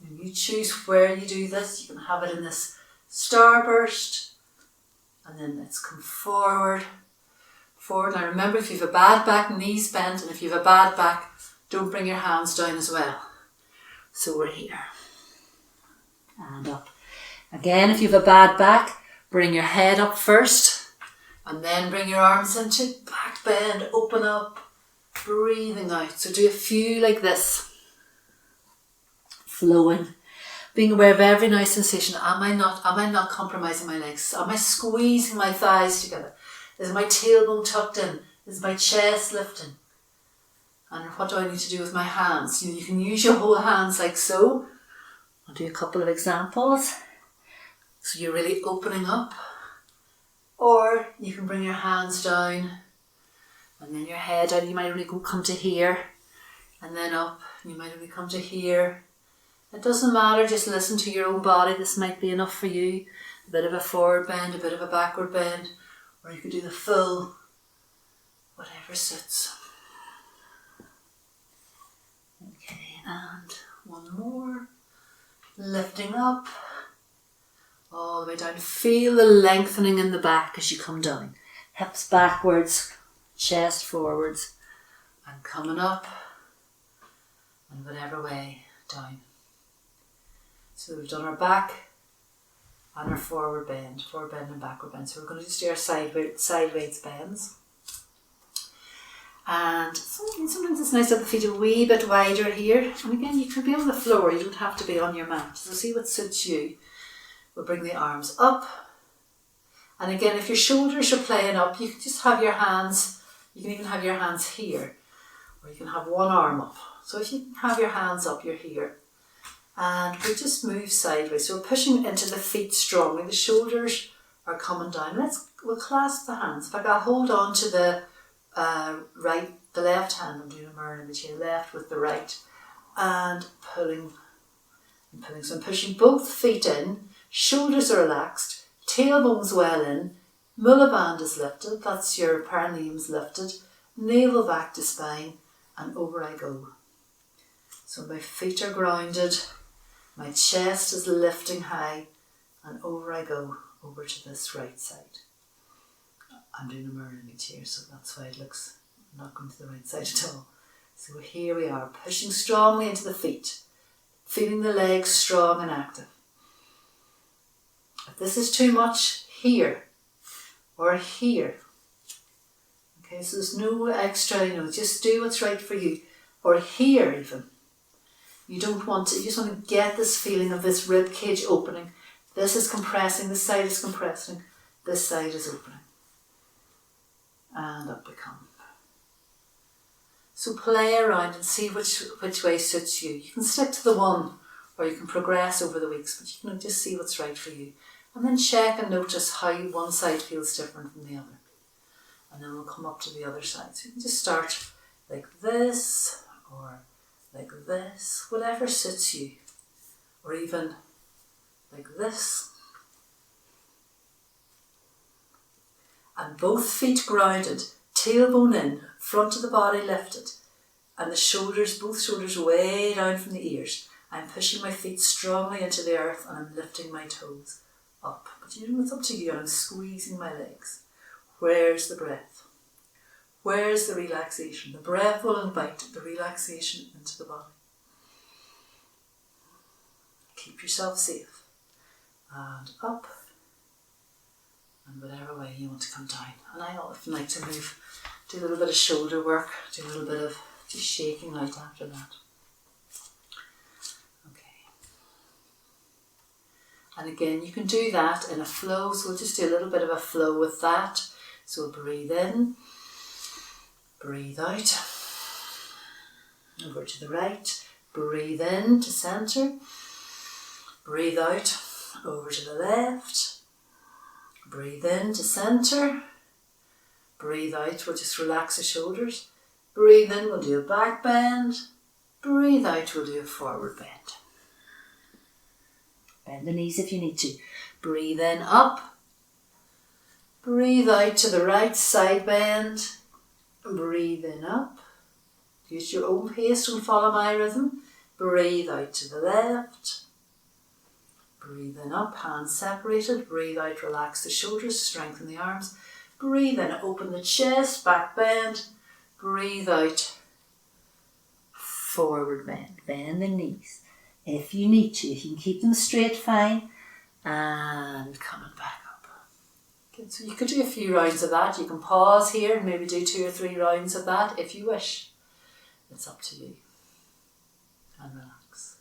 And you choose where you do this. You can have it in this starburst, and then let's come forward, forward. Now remember, if you have a bad back, knees bent, and if you have a bad back, don't bring your hands down as well. So we're here. And up. Again, if you have a bad back, bring your head up first, and then bring your arms into back bend, open up, breathing out. So do a few like this, flowing, being aware of every now sensation. Am I not compromising my legs? Am I squeezing my thighs together? Is my tailbone tucked in? Is my chest lifting? And what do I need to do with my hands? You can use your whole hands like so. I'll do a couple of examples. So you're really opening up, or you can bring your hands down and then your head down. You might only come to here and then up. You might only come to here. It doesn't matter, just listen to your own body. This might be enough for you. A bit of a forward bend, a bit of a backward bend, or you could do the full, whatever suits. Okay, and one more. Lifting up. All the way down. Feel the lengthening in the back as you come down. Hips backwards, chest forwards, and coming up, and whatever way down. So we've done our back and our forward bend and backward bend. So we're going to just do our sideways bends. And sometimes it's nice to have the feet a wee bit wider here. And again, you can be on the floor, you don't have to be on your mat. So see what suits you. We'll bring the arms up. And again, if your shoulders are playing up, you can just have your hands, you can even have your hands here, or you can have one arm up. So if you have your hands up, you're here. And we just move sideways. So we're pushing into the feet strongly. The shoulders are coming down. We'll clasp the hands. In fact, I'll hold on to the left hand. I'm doing a mirror image here, left with the right. And pulling and pulling. So I'm pushing both feet in. Shoulders are relaxed, tailbone's well in, mullaband is lifted, that's your perineum's lifted, navel back to spine, and over I go. So my feet are grounded, my chest is lifting high, and over I go, over to this right side. I'm doing a mirror image here, so that's why it looks not going to the right side at all. So here we are, pushing strongly into the feet, feeling the legs strong and active. If this is too much, here or here. Okay, so there's no extra, just do what's right for you. Or here even. You don't want to, you just want to get this feeling of this rib cage opening. This is compressing, this side is compressing, this side is opening. And up we come. So play around and see which way suits you. You can stick to the one, or you can progress over the weeks, but you can just see what's right for you. And then check and notice how one side feels different from the other. And then we'll come up to the other side. So you can just start like this, or like this, whatever suits you. Or even like this. And both feet grounded, tailbone in, front of the body lifted. And the shoulders, both shoulders way down from the ears. I'm pushing my feet strongly into the earth and I'm lifting my toes up. But you know, it's up to you, and I'm squeezing my legs. Where's the breath? Where's the relaxation? The breath will invite the relaxation into the body. Keep yourself safe. And up. And whatever way you want to come down. And I often like to move, do a little bit of shoulder work, do a little bit of just shaking out after that. Okay. And again, you can do that in a flow, so we'll just do a little bit of a flow with that. So we'll breathe in, breathe out, over to the right, breathe in to centre, breathe out, over to the left, breathe in to centre, breathe out, we'll just relax the shoulders, breathe in, we'll do a back bend, breathe out, we'll do a forward bend. Bend the knees if you need to. Breathe in, up, breathe out to the right, side bend, breathe in, up, use your own pace, don't follow my rhythm, breathe out to the left, breathe in, up, hands separated, breathe out, relax the shoulders, strengthen the arms, breathe in, open the chest, back bend, breathe out, forward bend, bend the knees. If you need to, if you can keep them straight, fine, and coming back up. Okay, so you could do a few rounds of that. You can pause here and maybe do 2 or 3 rounds of that if you wish. It's up to you. And relax.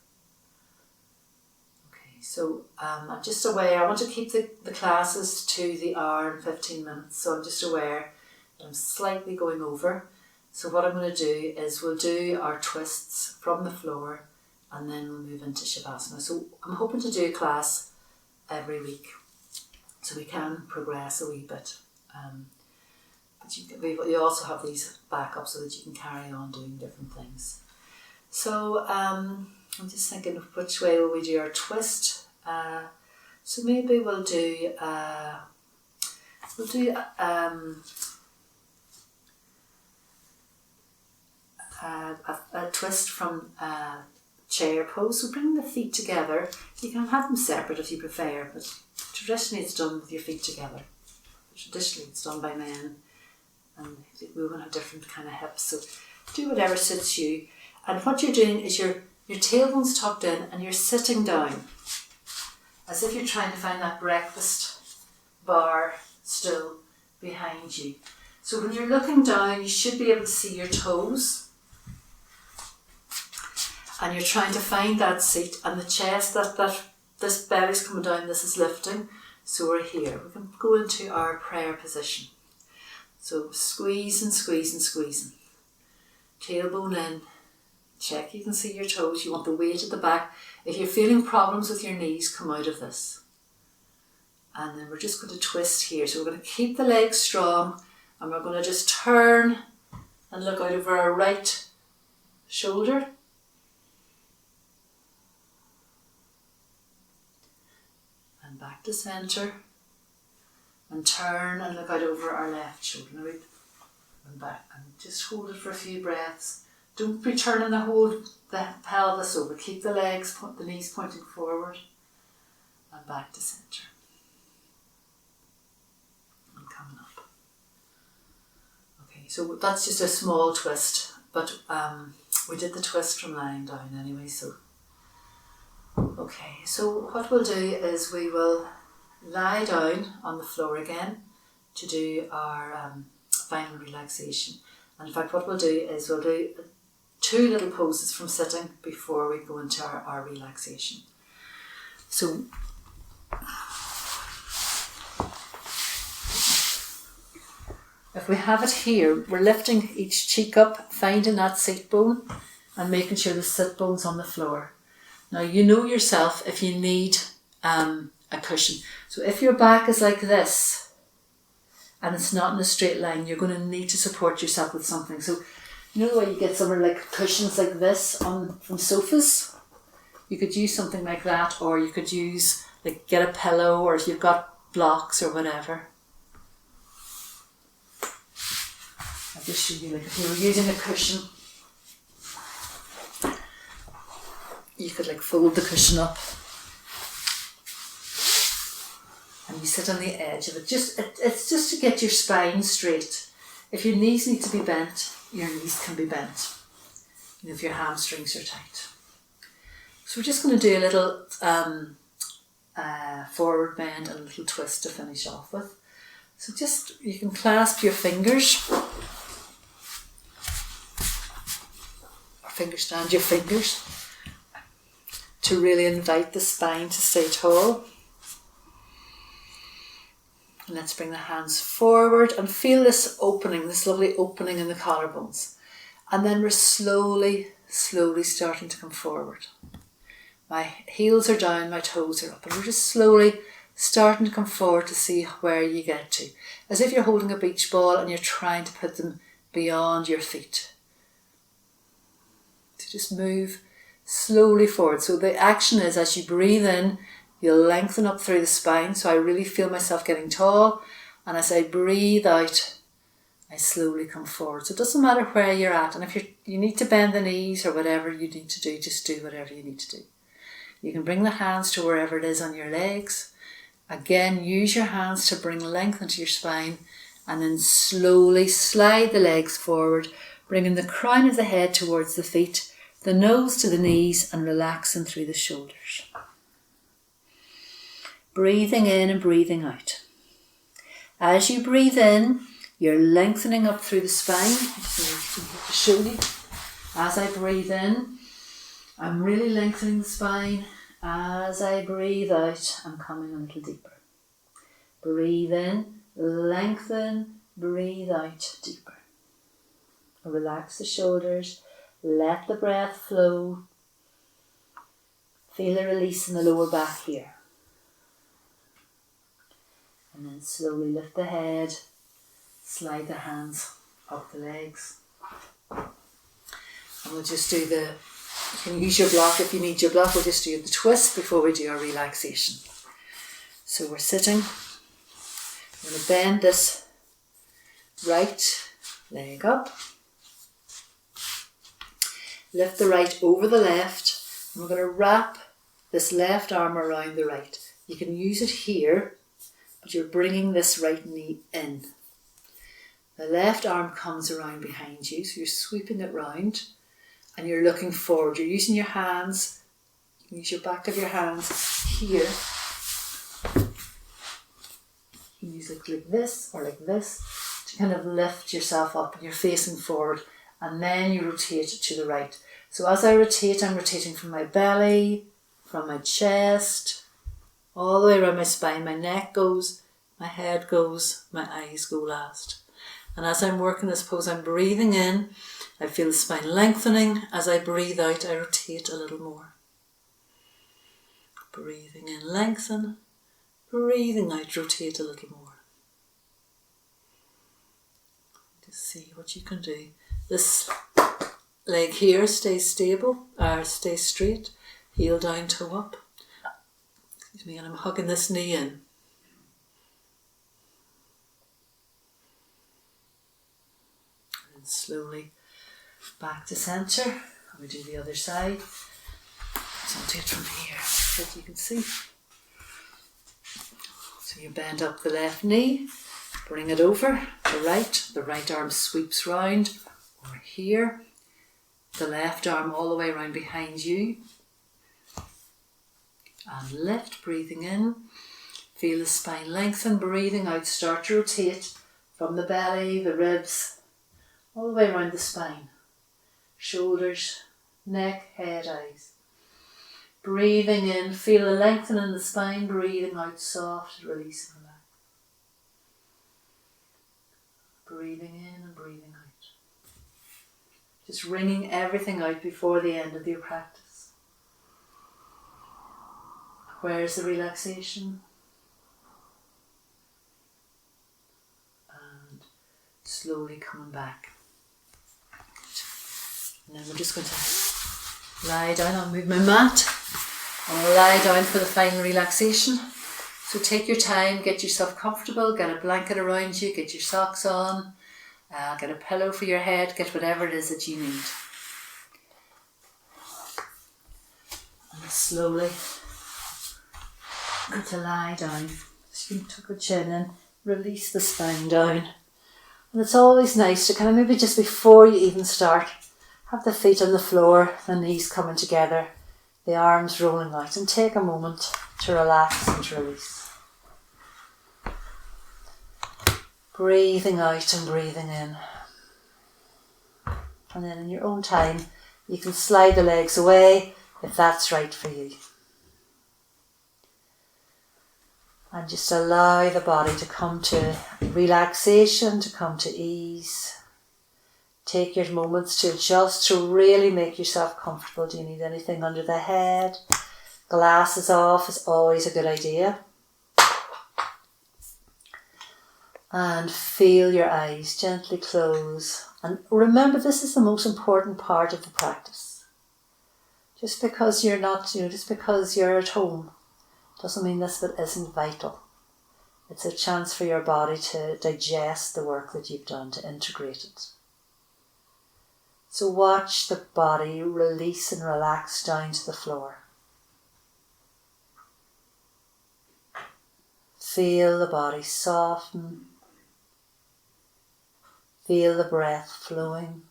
Okay, so I'm just aware, I want to keep the classes to the hour and 15 minutes, so I'm just aware that I'm slightly going over. So what I'm going to do is we'll do our twists from the floor and then we'll move into Shavasana. So I'm hoping to do a class every week so we can progress a wee bit. But you also have these backups so that you can carry on doing different things. So I'm just thinking of which way will we do our twist. So maybe we'll do a twist from chair pose. So bring the feet together. You can have them separate if you prefer, but traditionally it's done with your feet together. Traditionally it's done by men, and women have different kind of hips, so do whatever suits you. And what you're doing is your tailbone's tucked in and you're sitting down as if you're trying to find that breakfast bar still behind you. So when you're looking down, you should be able to see your toes, and you're trying to find that seat, and the chest, that this belly's coming down, this is lifting. So we're here. We can go into our prayer position. So squeezing, squeezing, squeezing. Tailbone in. Check you can see your toes. You want the weight at the back. If you're feeling problems with your knees, come out of this. And then we're just going to twist here. So we're going to keep the legs strong, and we're going to just turn and look out over our right shoulder. And back to centre. And turn and look out over our left shoulder. Now and back. And just hold it for a few breaths. Don't be turning the pelvis over. Keep the legs, the knees pointing forward. And back to centre. And coming up. Okay, so that's just a small twist. But we did the twist from lying down anyway, so. Okay, so what we'll do is we will lie down on the floor again to do our final relaxation. And in fact what we'll do is we'll do 2 little poses from sitting before we go into our relaxation. So if we have it here, we're lifting each cheek up, finding that seat bone and making sure the sit bone's on the floor. Now you know yourself if you need a cushion. So if your back is like this and it's not in a straight line, you're going to need to support yourself with something. So you know the way you get somewhere like cushions like this from sofas? You could use something like that, or you could use, like, get a pillow, or if you've got blocks or whatever. I'll just show you, like, if you were using a cushion, you could like fold the cushion up and you sit on the edge of it. It's just to get your spine straight. If your knees need to be bent, your knees can be bent. You know, if your hamstrings are tight. So we're just going to do a little forward bend and a little twist to finish off with. So just, you can clasp your fingers, or finger stand your fingers, to really invite the spine to stay tall. And let's bring the hands forward and feel this opening, this lovely opening in the collarbones. And then we're slowly starting to come forward. My heels are down, my toes are up, and we're just slowly starting to come forward to see where you get to. As if you're holding a beach ball and you're trying to put them beyond your feet. So just move slowly forward. So the action is, as you breathe in, you'll lengthen up through the spine. So I really feel myself getting tall. And as I breathe out, I slowly come forward. So it doesn't matter where you're at. And if you need to bend the knees or whatever you need to do, just do whatever you need to do. You can bring the hands to wherever it is on your legs. Again, use your hands to bring length into your spine, and then slowly slide the legs forward, bringing the crown of the head towards the feet, the nose to the knees, and relaxing through the shoulders. Breathing in and breathing out. As you breathe in, you're lengthening up through the spine. I just need to show you. As I breathe in, I'm really lengthening the spine. As I breathe out, I'm coming a little deeper. Breathe in, lengthen, breathe out deeper. Relax the shoulders, let the breath flow. Feel a release in the lower back here. And then slowly lift the head, slide the hands up the legs. And we'll just do you can use your block if you need your block. We'll just do the twist before we do our relaxation. So we're sitting. I'm going to bend this right leg up. Lift the right over the left. And we're going to wrap this left arm around the right. You can use it here, but you're bringing this right knee in. The left arm comes around behind you, so you're sweeping it round. And you're looking forward. You're using your hands. You can use your back of your hands here. You can use it like this or like this to kind of lift yourself up, and you're facing forward. And then you rotate to the right. So as I rotate, I'm rotating from my belly, from my chest, all the way around my spine. My neck goes, my head goes, my eyes go last. And as I'm working this pose, I'm breathing in. I feel the spine lengthening. As I breathe out, I rotate a little more. Breathing in, lengthen. Breathing out, rotate a little more. Just see what you can do. This leg here stays stable, or stays straight. Heel down, toe up. Excuse me, and I'm hugging this knee in. And slowly back to centre, and we do the other side. So I'll do it from here so that you can see. So you bend up the left knee, bring it over the right arm sweeps round over here, the left arm all the way around behind you, and lift, breathing in, feel the spine lengthen, breathing out, start to rotate from the belly, the ribs, all the way around the spine. Shoulders, neck, head, eyes. Breathing in, feel a lengthening in the spine, breathing out, soft, releasing the back. Breathing in and breathing out. Just wringing everything out before the end of your practice. Where's the relaxation? And slowly coming back. And then we're just going to lie down. I'll move my mat. I'll lie down for the final relaxation. So take your time, get yourself comfortable, get a blanket around you, get your socks on, get a pillow for your head, get whatever it is that you need. Slowly go to lie down. So you can tuck your chin in, release the spine down. And it's always nice to kind of maybe just before you even start, have the feet on the floor, the knees coming together, the arms rolling out, and take a moment to relax and to release. Breathing out and breathing in. And then in your own time, you can slide the legs away if that's right for you. And just allow the body to come to relaxation, to come to ease. Take your moments to adjust, to really make yourself comfortable. Do you need anything under the head? Glasses off is always a good idea. And feel your eyes gently close. And remember, this is the most important part of the practice. Just because you're not, just because you're at home, doesn't mean this bit isn't vital. It's a chance for your body to digest the work that you've done, to integrate it. So watch the body release and relax down to the floor. Feel the body soften. Feel the breath flowing.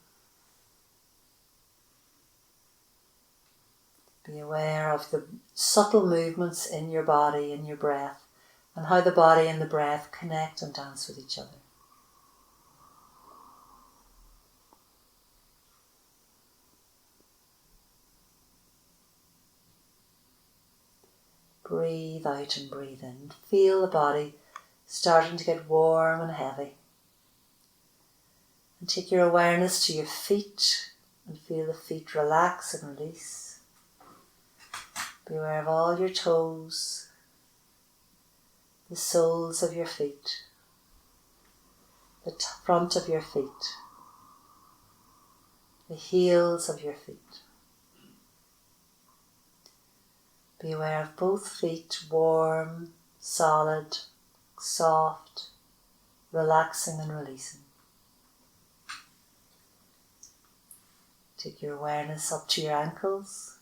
Be aware of the subtle movements in your body, in your breath, and how the body and the breath connect and dance with each other. Breathe out and breathe in. Feel the body starting to get warm and heavy. And take your awareness to your feet and feel the feet relax and release. Be aware of all your toes, the soles of your feet, the front of your feet, the heels of your feet. Be aware of both feet, warm, solid, soft, relaxing and releasing. Take your awareness up to your ankles.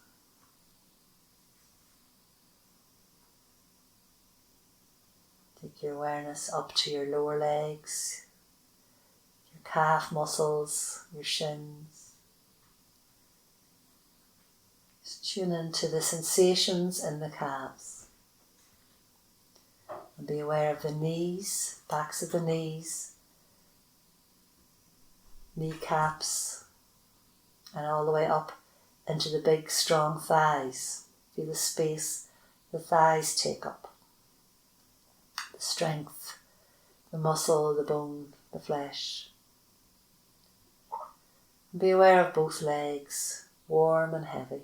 Take your awareness up to your lower legs, your calf muscles, your shins. Just tune into the sensations in the calves. And be aware of the knees, backs of the knees, kneecaps, and all the way up into the big strong thighs. Feel the space the thighs take up. The strength, the muscle, the bone, the flesh. And be aware of both legs, warm and heavy.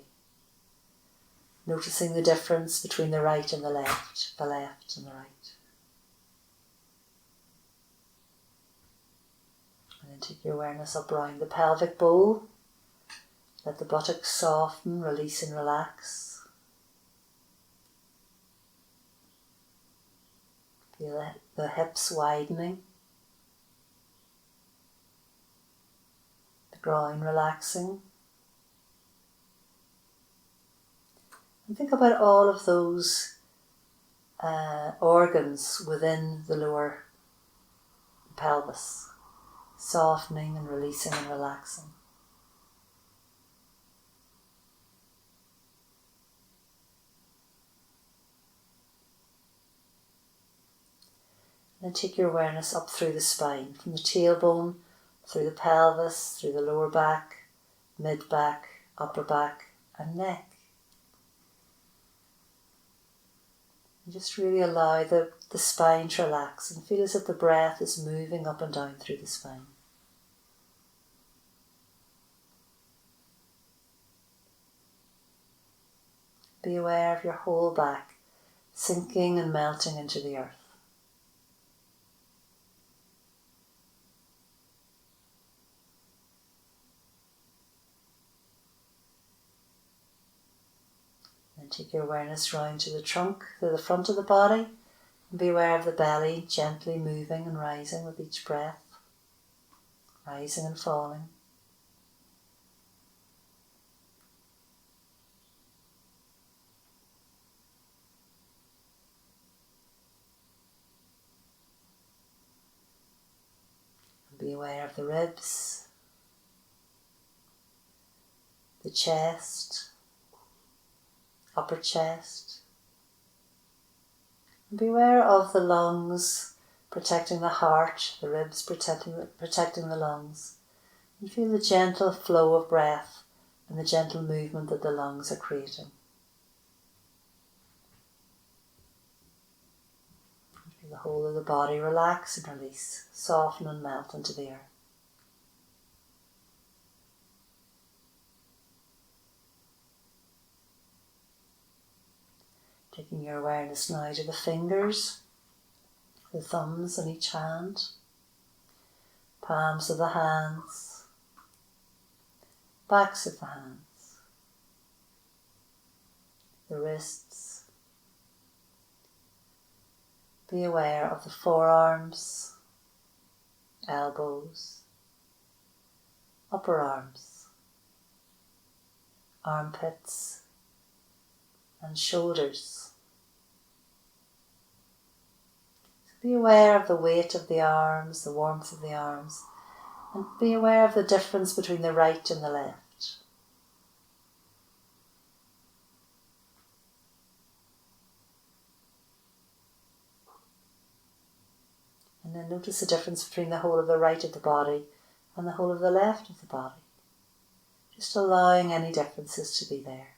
Noticing the difference between the right and the left and the right. And then take your awareness up around the pelvic bowl. Let the buttocks soften, release and relax. Feel the hips widening. The groin relaxing. And think about all of those organs within the lower pelvis, softening and releasing and relaxing. Then take your awareness up through the spine, from the tailbone, through the pelvis, through the lower back, mid-back, upper back and neck. And just really allow the spine to relax and feel as if the breath is moving up and down through the spine. Be aware of your whole back sinking and melting into the earth. And take your awareness round to the trunk, to the front of the body, and be aware of the belly gently moving and rising with each breath, rising and falling. aware of the ribs, the chest, upper chest. And be aware of the lungs protecting the heart, the ribs protecting the lungs. And feel the gentle flow of breath and the gentle movement that the lungs are creating. Feel the whole of the body relax and release, soften and melt into the earth. Taking your awareness now to the fingers, the thumbs on each hand, palms of the hands, backs of the hands, the wrists. Be aware of the forearms, elbows, upper arms, armpits and shoulders. So be aware of the weight of the arms, the warmth of the arms, and be aware of the difference between the right and the left. And then notice the difference between the whole of the right of the body and the whole of the left of the body. Just allowing any differences to be there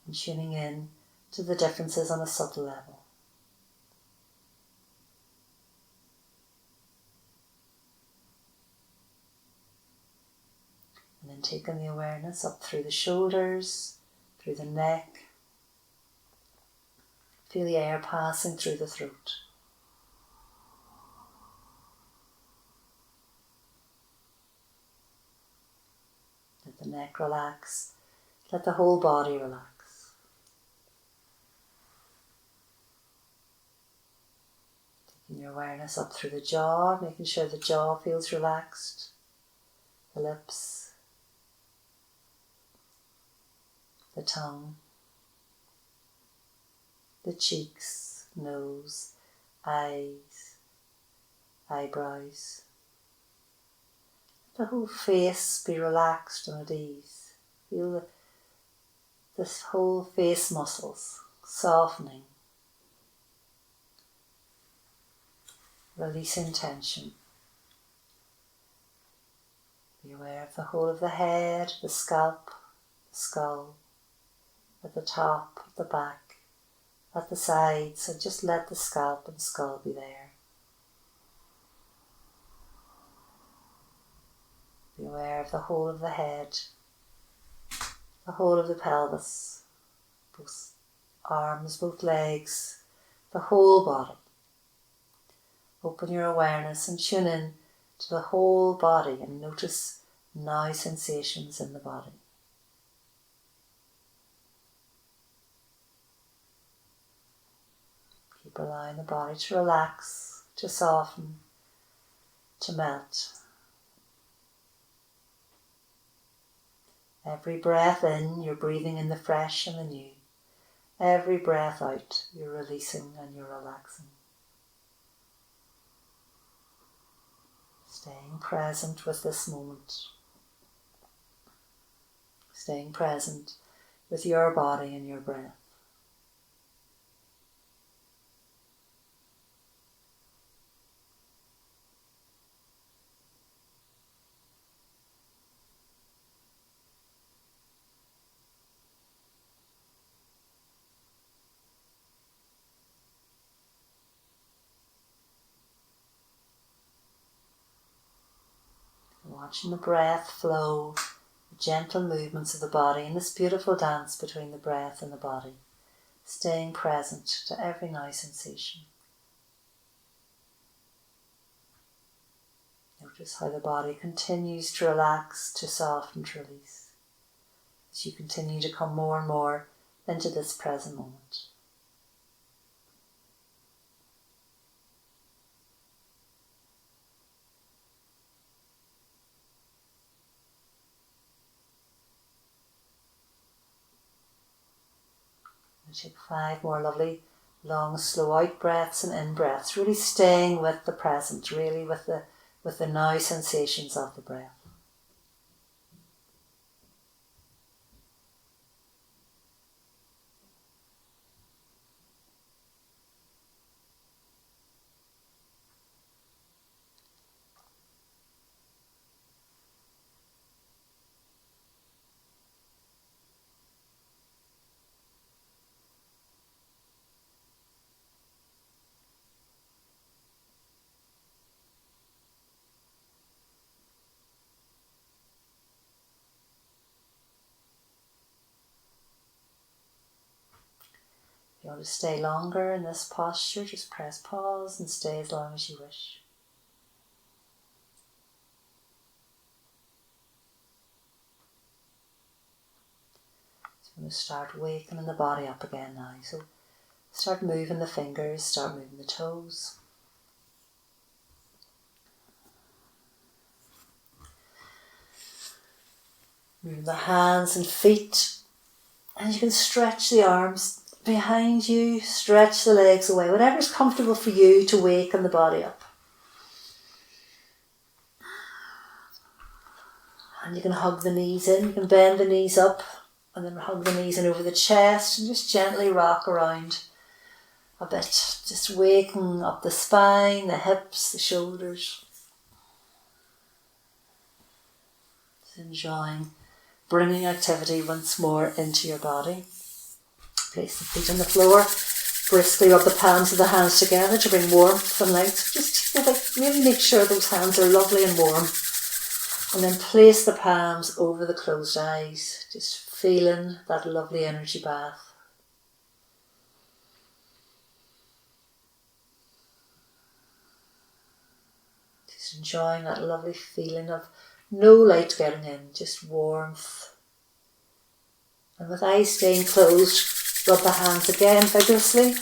and tuning in to the differences on a subtle level. And then taking the awareness up through the shoulders, through the neck. Feel the air passing through the throat. Let the neck relax. Let the whole body relax. Taking your awareness up through the jaw, making sure the jaw feels relaxed. The lips, the tongue, the cheeks, nose, eyes, eyebrows. The whole face be relaxed and at ease. Feel this whole face muscles softening, releasing tension. Be aware of the whole of the head, the scalp, the skull, at the top, at the back, at the sides, and just let the scalp and skull be there. Be aware of the whole of the head, the whole of the pelvis, both arms, both legs, the whole body. Open your awareness and tune in to the whole body and notice now sensations in the body. Keep allowing the body to relax, to soften, to melt. Every breath in, you're breathing in the fresh and the new. Every breath out, you're releasing and you're relaxing. Staying present with this moment. Staying present with your body and your breath. Watching the breath flow, the gentle movements of the body in this beautiful dance between the breath and the body, staying present to every now sensation. Notice how the body continues to relax, to soften, to release, as you continue to come more and more into this present moment. Take 5 more lovely, long, slow out breaths and in breaths, really staying with the present, really with the with the now sensations of the breath. If you want to stay longer in this posture, just press pause and stay as long as you wish. So I'm going to start waking the body up again now. So start moving the fingers, start moving the toes. Move the hands and feet. And you can stretch the arms behind you, stretch the legs away, whatever's comfortable for you to waken the body up. And you can hug the knees in, you can bend the knees up and then hug the knees in over the chest and just gently rock around a bit. Just waking up the spine, the hips, the shoulders. Just enjoying bringing activity once more into your body. Place the feet on the floor. Briskly rub the palms of the hands together to bring warmth and light. Just really make sure those hands are lovely and warm. And then place the palms over the closed eyes. Just feeling that lovely energy bath. Just enjoying that lovely feeling of no light getting in, just warmth. And with eyes staying closed, rub the hands again vigorously.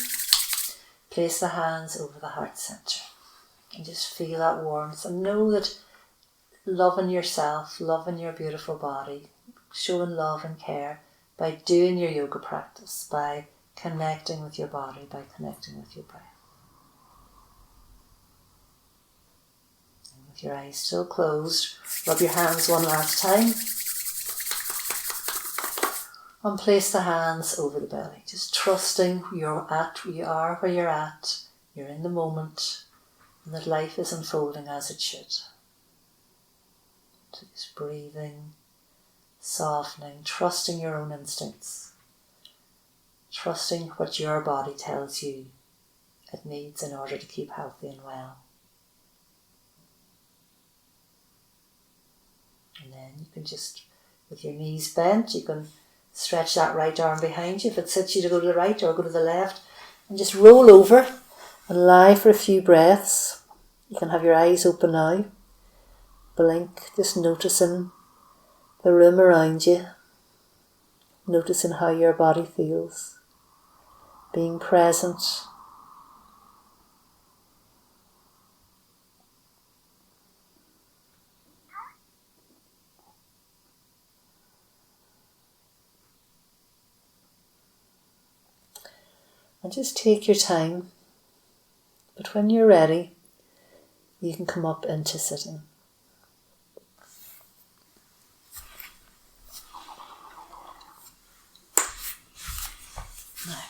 Place the hands over the heart centre. And just feel that warmth and know that loving yourself, loving your beautiful body, showing love and care by doing your yoga practice, by connecting with your body, by connecting with your breath. And with your eyes still closed, rub your hands one last time. And place the hands over the belly, just trusting you are where you're at, you're in the moment, and that life is unfolding as it should. So just breathing, softening, trusting your own instincts, trusting what your body tells you it needs in order to keep healthy and well. And then you can just, with your knees bent, you can stretch that right arm behind you if it suits you to go to the right or go to the left, and just roll over and lie for a few breaths. You can have your eyes open now. Blink, just noticing the room around you, noticing how your body feels, being present. And just take your time, but when you're ready, you can come up into sitting. Now,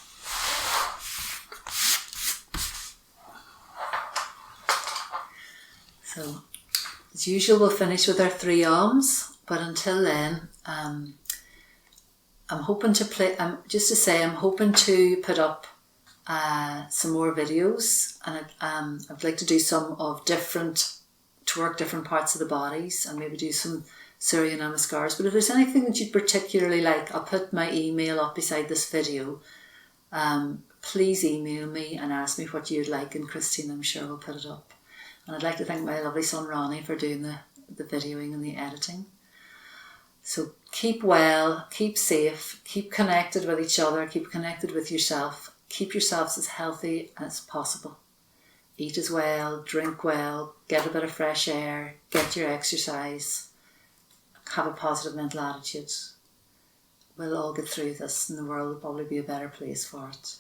so as usual, we'll finish with our 3 arms, but until then, I'm hoping to I'm hoping to put up some more videos, and I'd like to do some of to work different parts of the bodies and maybe do some Surya Namaskars. But if there's anything that you'd particularly like, I'll put my email up beside this video. Please email me and ask me what you'd like, and Christine, I'm sure, will put it up. And I'd like to thank my lovely son Ronnie for doing the videoing and the editing. So keep well, keep safe, keep connected with each other, keep connected with yourself. Keep yourselves as healthy as possible. Eat as well, drink well, get a bit of fresh air, get your exercise, have a positive mental attitude. We'll all get through this, and the world will probably be a better place for it.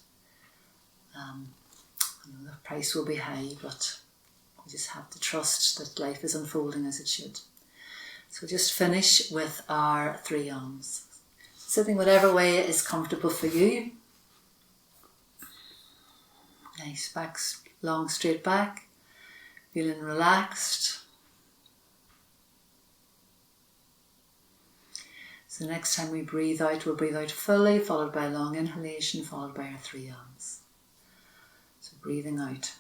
I know the price will be high, but You just have to trust that life is unfolding as it should. So just finish with our 3 arms. Sitting whatever way is comfortable for you. Nice back, long straight back. Feeling relaxed. So next time we breathe out, we'll breathe out fully, followed by a long inhalation, followed by our 3 arms. So breathing out.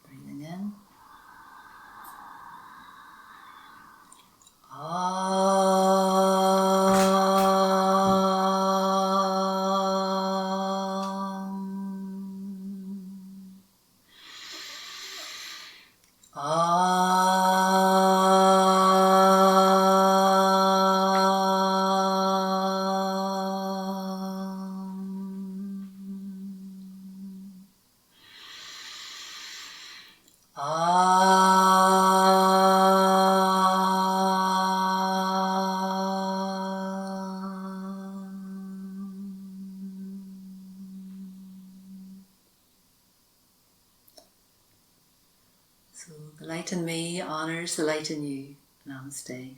Breathing in. So the light in me honours the light in you. Namaste.